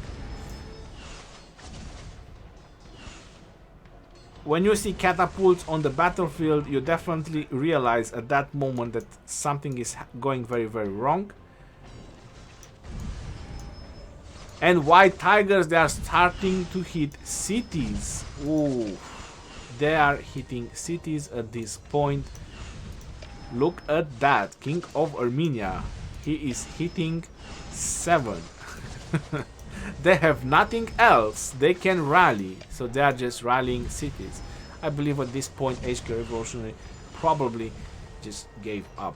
When you see catapults on the battlefield, you definitely realize at that moment that something is going very wrong. And White Tigers, they are starting to hit cities. Ooh. They are hitting cities at this point. Look at that. King of Armenia. He is hitting 7. They have nothing else. They can rally. So they are just rallying cities. I believe at this point HK Revolutionary probably just gave up.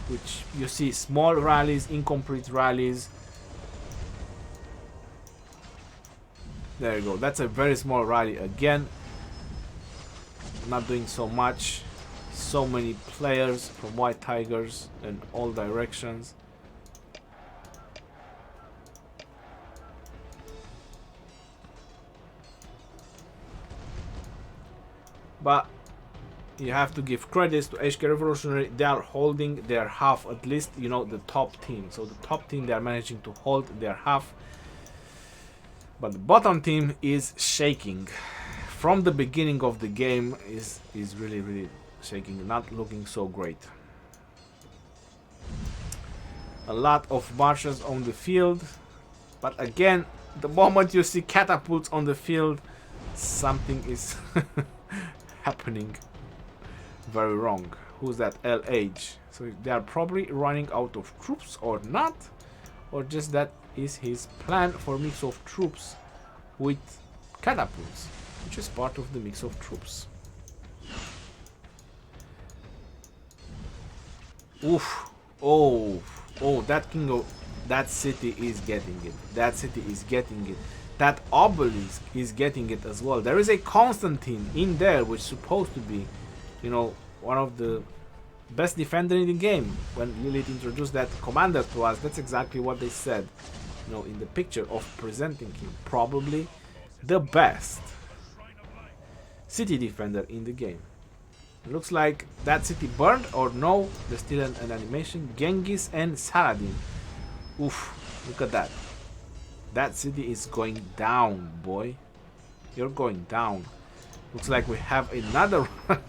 Which you see small rallies, incomplete rallies. There you go. That's a very small rally again. Not doing so much. So many players from White Tigers in all directions. But you have to give credits to HK Revolutionary. They are holding their half, at least, you know, the top team. So the top team, they are managing to hold their half. But the bottom team is shaking. From the beginning of the game is really shaking, not looking so great. A lot of marches on the field, but again, the moment you see catapults on the field, something is happening very wrong. who's that? LH. So they are probably running out of troops or not, or just that is his plan for mix of troops with catapults, which is part of the mix of troops. Oof. Oh, that king of that city is getting it. That city is getting it. That obelisk is getting it as well. There is a Constantine in there, which is supposed to be, you know, one of the best defender in the game. When Lilith introduced that commander to us, that's exactly what they said, you know, in the picture of presenting him. Probably the best city defender in the game. It looks like that city burned, or no, there's still an animation. Genghis and Saladin. Oof, look at that. That city is going down, boy. You're going down. Looks like we have another one.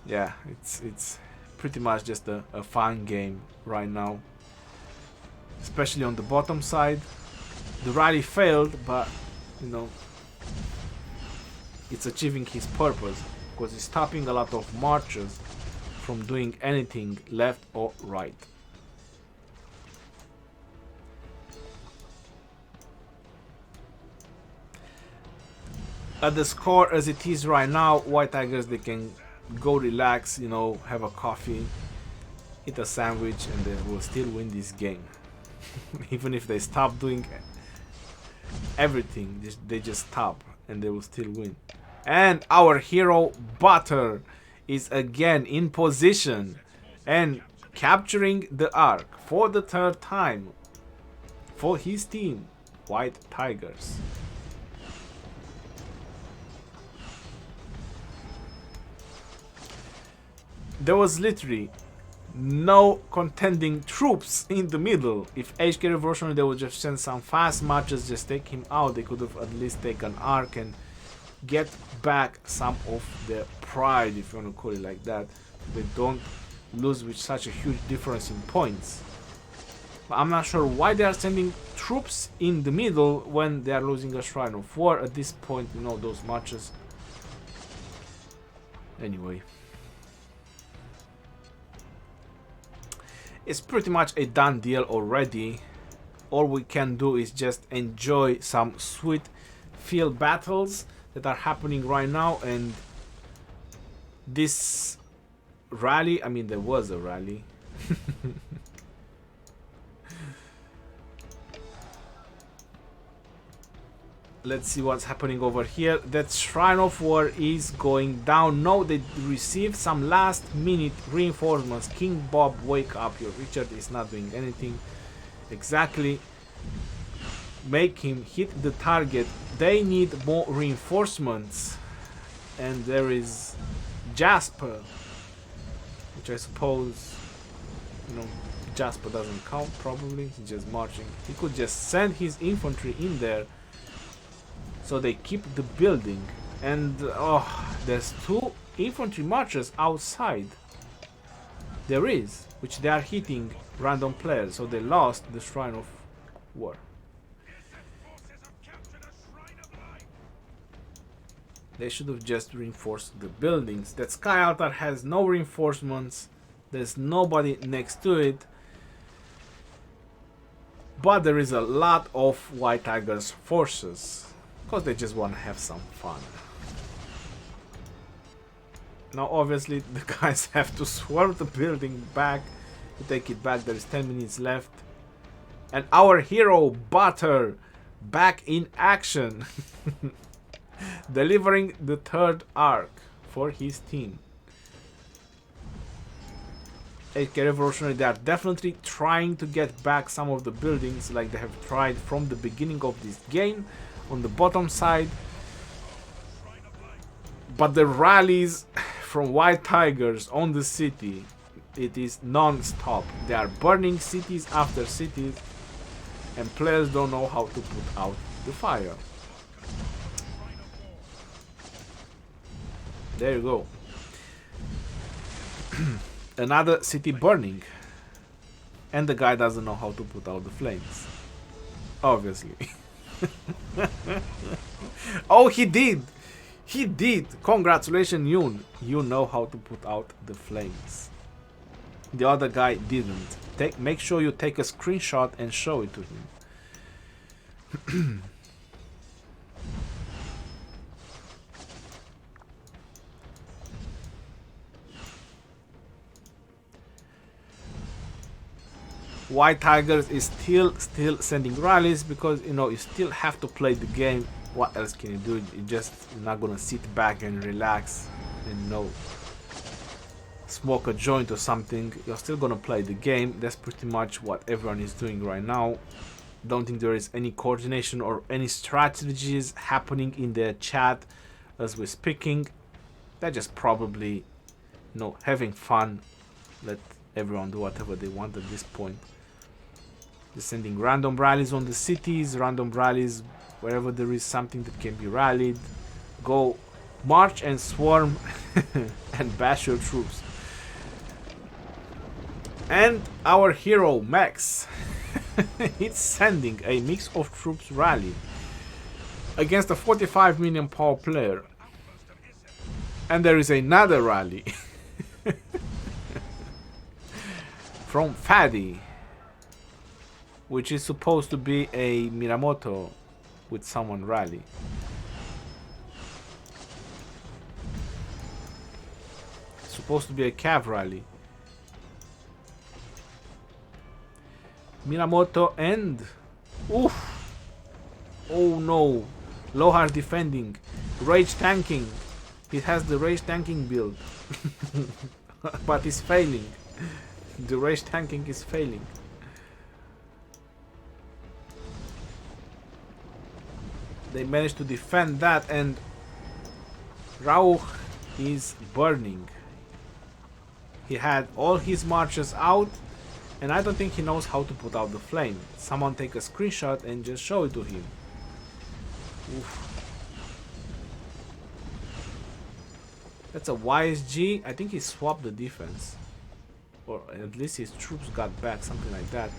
Yeah, it's pretty much just a fun game right now. Especially on the bottom side. The rally failed, but, you know, it's achieving his purpose, because it's stopping a lot of marchers from doing anything left or right. At the score as it is right now, White Tigers, they can go relax, you know, have a coffee, eat a sandwich, and they will still win this game. Even if they stop doing everything, they just stop and they will still win. And our hero Butter is again in position and capturing the Ark for the third time for his team, White Tigers. There was literally no contending troops in the middle. If HK Revolutionary, they would just send some fast marches, just take him out. They could have at least taken Ark and get back some of their pride, if you want to call it like that. They don't lose with such a huge difference in points. But I'm not sure why they are sending troops in the middle when they are losing a Shrine of War at this point, you know, those marches. Anyway. It's pretty much a done deal already. All we can do is just enjoy some sweet field battles that are happening right now, and this rally, I mean, there was a rally. Let's see what's happening over here. That Shrine of War is going down. No, they received some last minute reinforcements. King Bob, wake up. Your Richard is not doing anything. Exactly. Make him hit the target. They need more reinforcements. And there is Jasper, which I suppose, you know, Jasper doesn't count probably. He's just marching. He could just send his infantry in there, so they keep the building. And oh, there's two infantry marchers outside. There is, which they are hitting random players, so they lost the Shrine of War. They should have just reinforced the buildings. That Sky Altar has no reinforcements. There's nobody next to it. But there is a lot of White Tigers forces, because they just want to have some fun. Now obviously the guys have to swarm the building back to take it back. There is 10 minutes left. And our hero Butter back in action. Delivering the third Ark for his team. HK Revolutionary, they are definitely trying to get back some of the buildings like they have tried from the beginning of this game on the bottom side. But the rallies from White Tigers on the city, it is non-stop. They are burning cities after cities, and players don't know how to put out the fire. There you go. Another city burning, and the guy doesn't know how to put out the flames, obviously. Oh, he did. He did! Congratulations, Yoon! You know how to put out the flames. The other guy didn't. Make sure you take a screenshot and show it to him. White Tigers is still sending rallies because, you know, you still have to play the game. What else can you do? You're just not gonna sit back and relax and, you know, smoke a joint or something. You're still gonna play the game. That's pretty much what everyone is doing right now. Don't think there is any coordination or any strategies happening in the chat as we're speaking. They're just probably, you know, having fun. Let everyone do whatever they want at this point. Just sending random rallies on the cities, random rallies wherever there is something that can be rallied. Go march and swarm and bash your troops. And our hero Max, it's sending a mix of troops rally against a 45 million power player. And there is another rally from Fadi, which is supposed to be a Minamoto with someone rally. Supposed to be a Cav rally. Minamoto and... Oof! Oh no! Lohar defending. Rage tanking. He has the rage tanking build. But he's failing. The rage tanking is failing. They managed to defend that, and Rauch is burning. He had all his marches out, and I don't think he knows how to put out the flame. Someone take a screenshot and just show it to him. Oof. That's a YSG. I think he swapped the defense. Or at least his troops got back, something like that.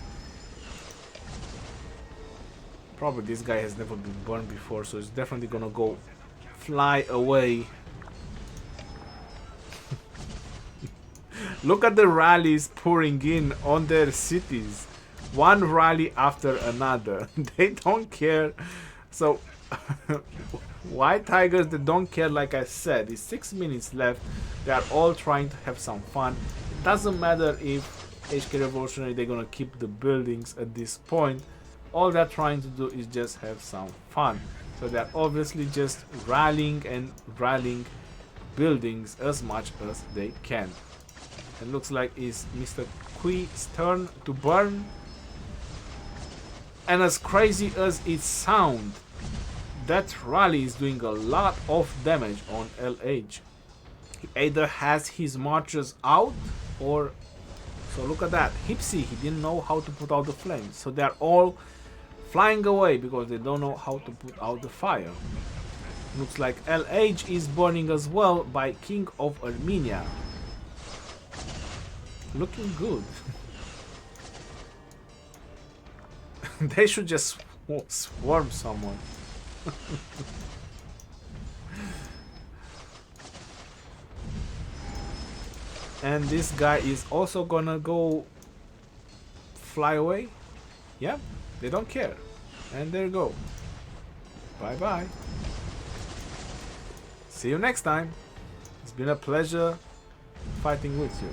Probably this guy has never been burned before, so it's definitely gonna go fly away. Look at the rallies pouring in on their cities. One rally after another. They don't care. So, White Tigers, they don't care, like I said. It's 6 minutes left. They are all trying to have some fun. It doesn't matter if HK Revolutionary, they're gonna keep the buildings at this point. All they're trying to do is just have some fun. So they're obviously just rallying and rallying buildings as much as they can. It looks like it's Mr. Kui's turn to burn. And as crazy as it sounds, that rally is doing a lot of damage on LH. He either has his marchers out or... So look at that. Hipsy, he didn't know how to put out the flames. So they're all flying away because they don't know how to put out the fire. Looks like LH is burning as well by King of Armenia. Looking good. They should just swarm someone. And this guy is also gonna go fly away. Yeah, they don't care. And there you go. Bye bye. See you next time. It's been a pleasure fighting with you.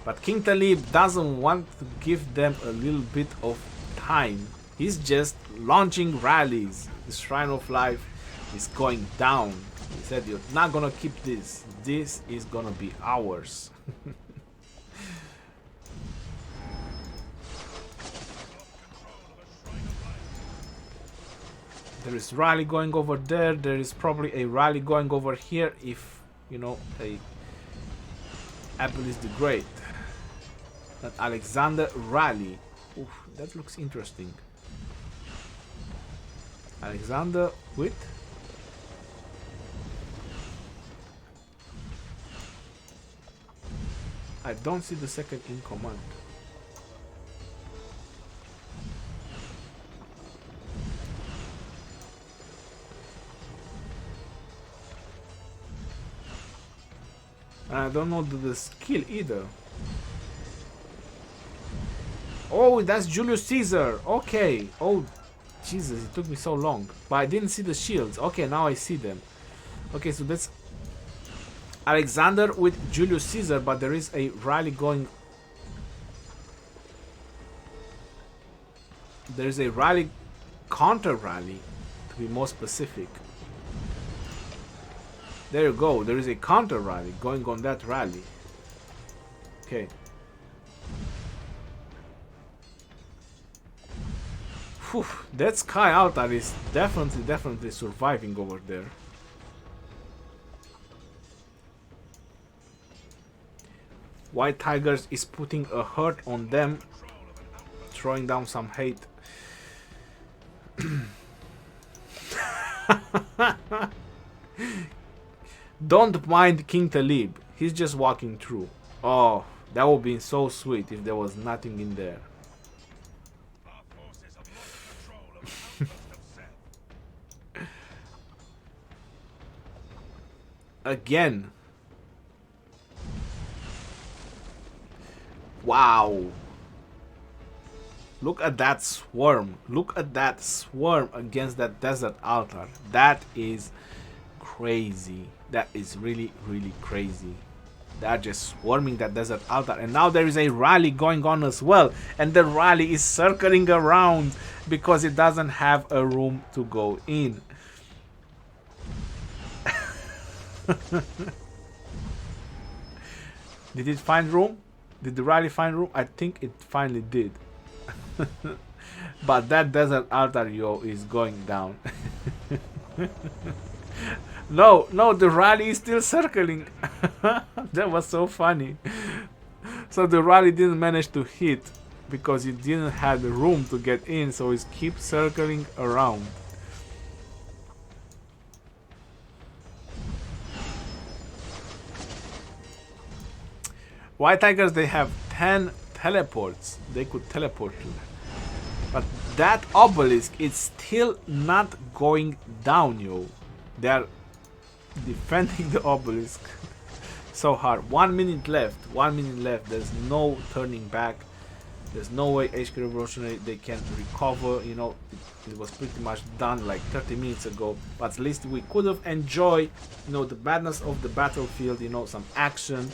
But King Talib doesn't want to give them a little bit of time. He's just launching rallies. The Shrine of Life is going down. He said, you're not gonna keep this. This is gonna be ours. There is rally going over there. There is probably a rally going over here if, you know, a Abelis the Great. That Alexander rally. Oof, that looks interesting. Alexander with... I don't see the second in command. And I don't know the skill either. Oh, that's Julius Caesar. Okay. Oh, Jesus, it took me so long. But I didn't see the shields. Okay, now I see them. Okay, so that's Alexander with Julius Caesar, but there is a rally going. There is a rally, counter rally, to be more specific. There you go. There is a counter rally going on that rally. Okay. Whew, that Sky Altar is definitely surviving over there. White Tigers is putting a hurt on them, throwing down some hate. Don't mind King Talib, he's just walking through. Oh, that would be so sweet if there was nothing in there. Again. Wow. Look at that swarm. Look at that swarm against that desert altar. That is crazy. That is really crazy. They're just swarming that desert altar. And now there is a rally going on as well. And the rally is circling around because it doesn't have a room to go in. Did it find room? Did the rally find room? I think it finally did. But that desert altar, yo, is going down. No, the rally is still circling. That was so funny. So the rally didn't manage to hit because it didn't have the room to get in, so it keeps circling around. White Tigers, they have 10 teleports. They could teleport to. But that obelisk is still not going down, yo. They are defending the obelisk so hard. 1 minute left. 1 minute left. There's no turning back. There's no way HK Revolutionary they can recover. You know, it was pretty much done like 30 minutes ago. But at least we could have enjoyed, you know, the madness of the battlefield. You know, some action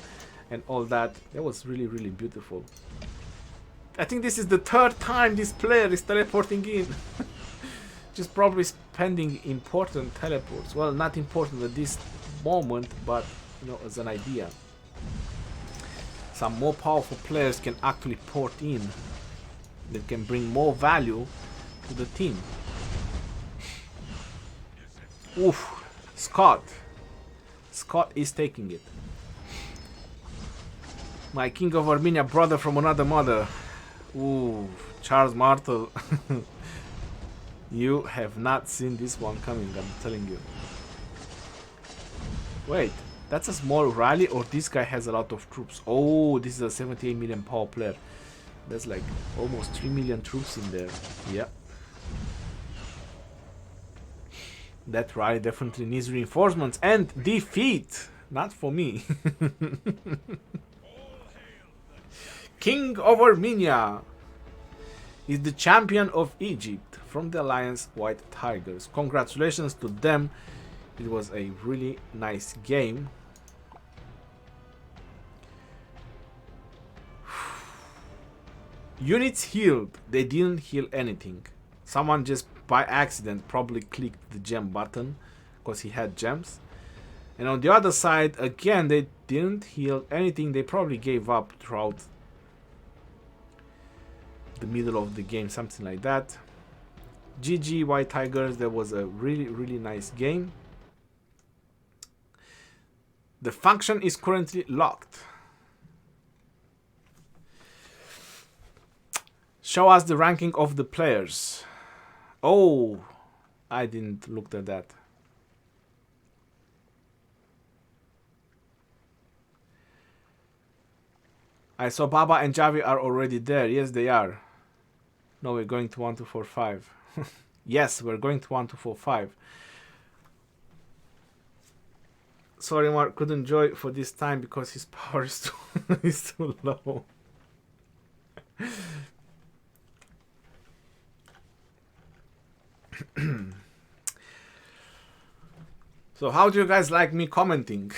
and all that. That was really beautiful. I think this is the third time this player is teleporting in. Just probably spending important teleports. Well, not important at this moment, but you know, as an idea. Some more powerful players can actually port in. That can bring more value to the team. Oof, Scott. Scott is taking it. My King of Armenia brother from another mother. Ooh, Charles Martel. You have not seen this one coming, I'm telling you. Wait, that's a small rally, or this guy has a lot of troops? Oh, this is a 78 million power player. There's like almost 3 million troops in there. Yeah. That rally definitely needs reinforcements and defeat. Not for me. King of Armenia is the champion of Egypt from the Alliance White Tigers. Congratulations to them. It was a really nice game. Units healed. They didn't heal anything. Someone just by accident probably clicked the gem button because he had gems. And on the other side, again, they didn't heal anything. They probably gave up throughout the middle of the game, something like that. GG White Tigers. That was a really nice game. The function is currently locked. Show us the ranking of the players. Oh, I didn't look at that. I saw Baba and Javi are already there. Yes, they are. No, we're going to 1, 2, 4, 5. Yes, we're going to 1, 2, 4, 5. Sorry, Mark, couldn't join for this time because his power is is too low. So how do you guys like me commenting?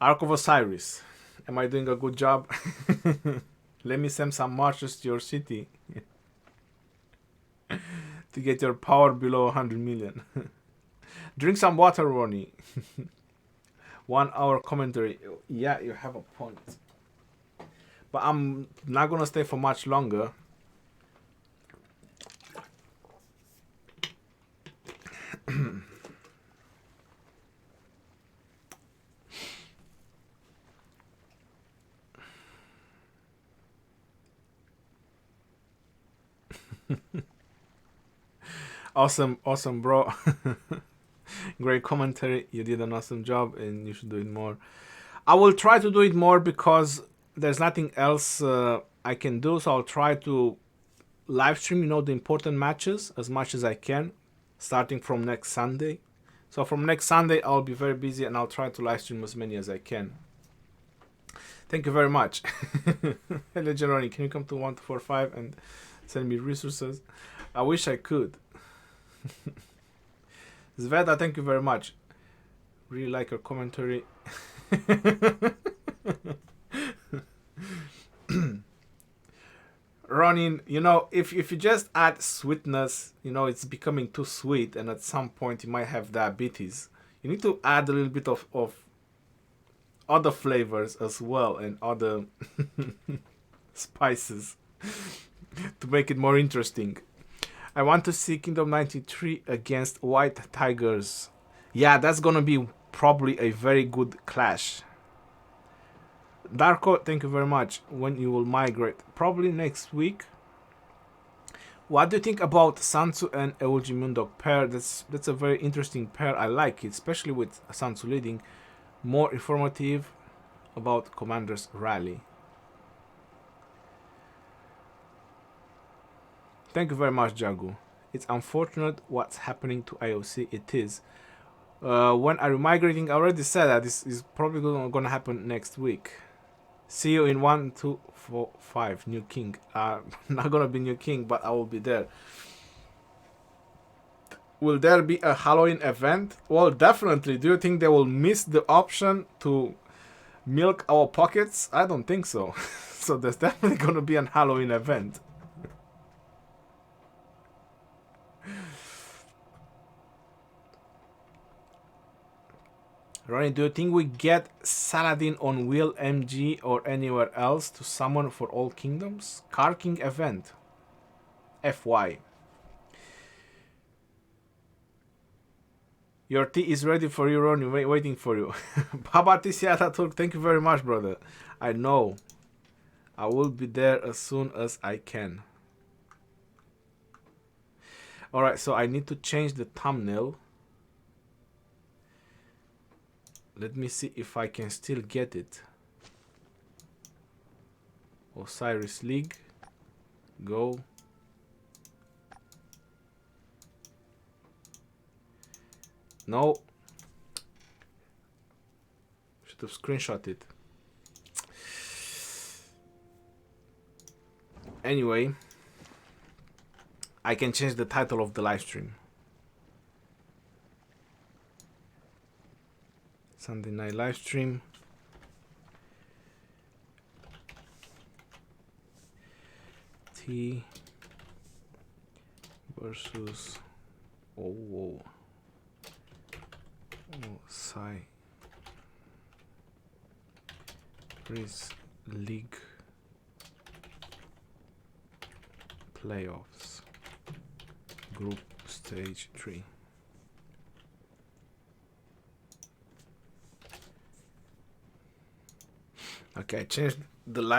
Ark of Osiris. Am I doing a good job? Let me send some marchers to your city to get your power below 100 million. Drink some water, Ronnie. 1 hour commentary. Yeah, you have a point. But I'm not gonna stay for much longer. Awesome, bro. Great commentary. You did an awesome job and you should do it more. I will try to do it more because there's nothing else I can do. So I'll try to live stream, the important matches as much as I can, starting from next Sunday. So from next Sunday, I'll be very busy and I'll try to live stream as many as I can. Thank you very much. Hello, Generoni. Can you come to 1245 and send me resources? I wish I could. Zveda, thank you very much. Really like your commentary. Ronin, if you just add sweetness, it's becoming too sweet, and at some point you might have diabetes. You need to add a little bit of other flavors as well and other spices to make it more interesting. I want to see Kingdom 93 against White Tigers. Yeah, that's gonna be probably a very good clash. Darko, thank you very much. When you will migrate? Probably next week. What do you think about Sansu and Eulji Mundok pair? That's a very interesting pair. I like it, especially with Sansu leading. More informative about Commander's rally. Thank you very much, Jagu. It's unfortunate what's happening to IOC. It is. When I'm migrating, I already said that this is probably gonna happen next week. See you in 1, 2, 4, 5. New King. Not gonna be New King, but I will be there. Will there be a Halloween event? Well, definitely. Do you think they will miss the option to milk our pockets? I don't think so. So there's definitely gonna be an Halloween event. Ronnie, do you think we get Saladin on Wheel MG or anywhere else to summon for all kingdoms? Car King event. FY. Your tea is ready for you, Ronnie. Waiting for you. Baba Tisiata Turk, thank you very much, brother. I know. I will be there as soon as I can. Alright, so I need to change the thumbnail. Let me see if I can still get it. Osiris League. Go. No. Should have screenshot it. Anyway, I can change the title of the live stream. Sunday night live stream. T versus OUO Osiris League playoffs group stage 3. Okay, I changed the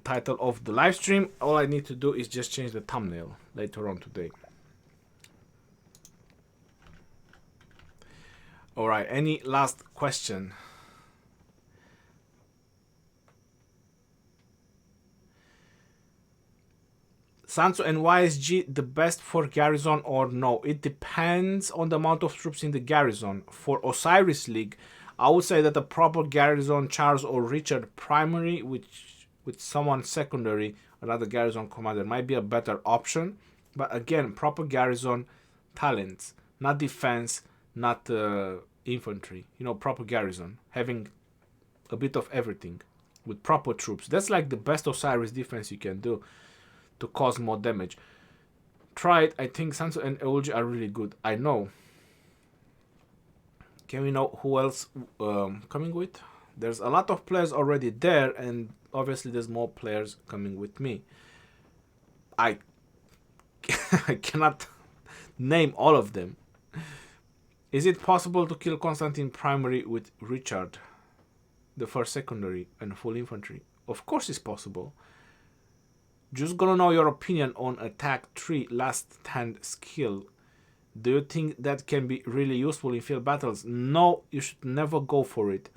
title of the live stream. All I need to do is just change the thumbnail later on today. All right, any last question? Sanso and YSG the best for Garrison or no? It depends on the amount of troops in the Garrison. For Osiris League, I would say that a proper Garrison, Charles or Richard primary, which with someone secondary, another Garrison commander, might be a better option. But again, proper Garrison, talents, not defense, not infantry. You know, proper Garrison, having a bit of everything with proper troops. That's like the best Osiris defense you can do to cause more damage. Try it. I think Sanso and Eulji are really good. I know. Can we know who else coming with? There's a lot of players already there, and obviously there's more players coming with me. I cannot name all of them. Is it possible to kill Constantine primary with Richard, the first secondary, and full infantry? Of course it's possible. Just gonna know your opinion on attack 3 last stand skill. Do you think that can be really useful in field battles? No, you should never go for it.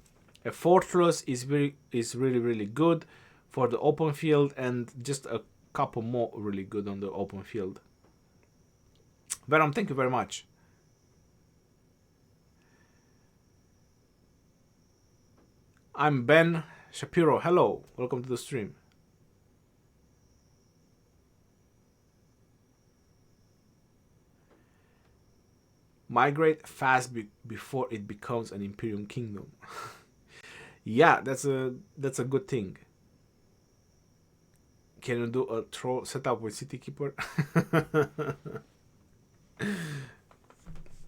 A fortress is really good for the open field, and just a couple more really good on the open field. Venom, thank you very much. I'm Ben Shapiro. Hello, welcome to the stream. Migrate fast before it becomes an Imperium Kingdom. Yeah, that's a good thing. Can you do a troll setup with City Keeper?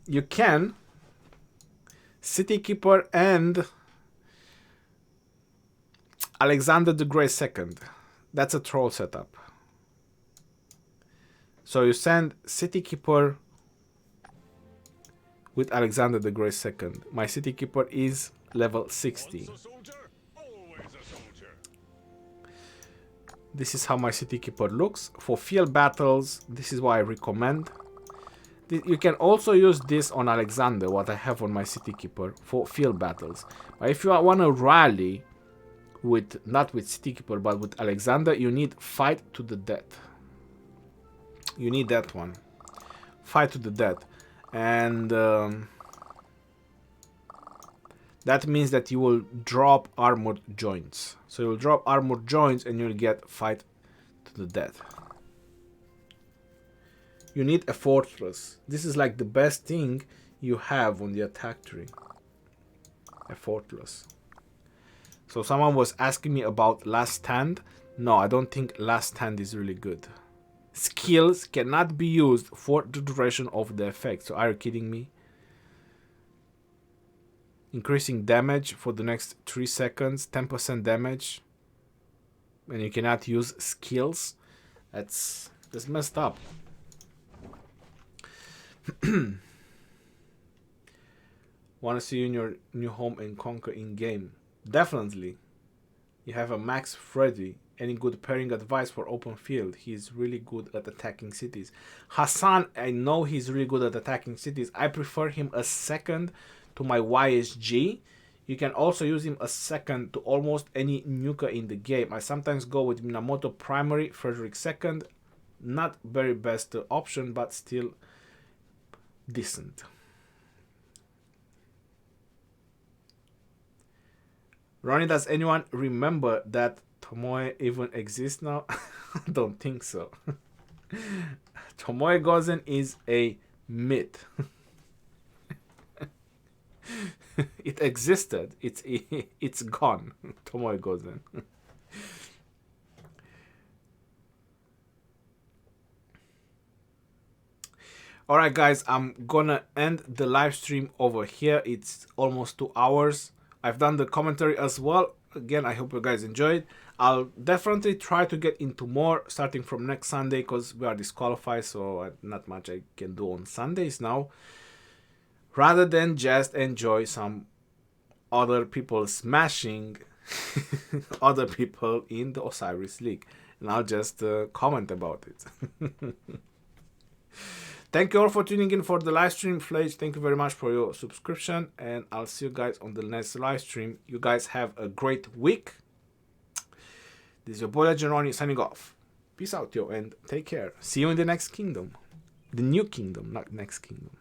You can. City Keeper and Alexander the Great II. That's a troll setup. So you send City Keeper with Alexander the Great II. My City Keeper is level 60. This is how my City Keeper looks. For field battles, this is what I recommend. You can also use this on Alexander, what I have on my City Keeper, for field battles. But if you want to rally, with not with City Keeper, but with Alexander, you need fight to the death. You need that one. Fight to the death. And that means that you will drop armored joints. So you'll drop armored joints and you'll get fight to the death. You need a fortress. This is like the best thing you have on the attack tree. A fortress. So someone was asking me about last stand. No, I don't think last stand is really good. Skills cannot be used for the duration of the effect. So are you kidding me? Increasing damage for the next 3 seconds, 10% damage, and you cannot use skills. That's messed up. Want to see you in your new home and conquer in game? Definitely. You have a Max Freddy. Any good pairing advice for open field? He's really good at attacking cities. Hassan, I know he's really good at attacking cities. I prefer him a second to my YSG. You can also use him a second to almost any nuker in the game. I sometimes go with Minamoto primary, Frederick second. Not very best option, but still decent. Ronnie, does anyone remember that Tomoe even exists now? I don't think so. Tomoe Gozen is a myth. It existed. It's gone. Tomoe Gozen. Alright guys, I'm gonna end the live stream over here. It's almost 2 hours. I've done the commentary as well. Again, I hope you guys enjoyed. I'll definitely try to get into more starting from next Sunday because we are disqualified, so not much I can do on Sundays now. Rather than just enjoy some other people smashing other people in the Osiris League. And I'll just comment about it. Thank you all for tuning in for the live stream. Flage, thank you very much for your subscription. And I'll see you guys on the next live stream. You guys have a great week. This is your boy Legend Ronnie signing off. Peace out, yo, and take care. See you in the next kingdom. The new kingdom, not next kingdom.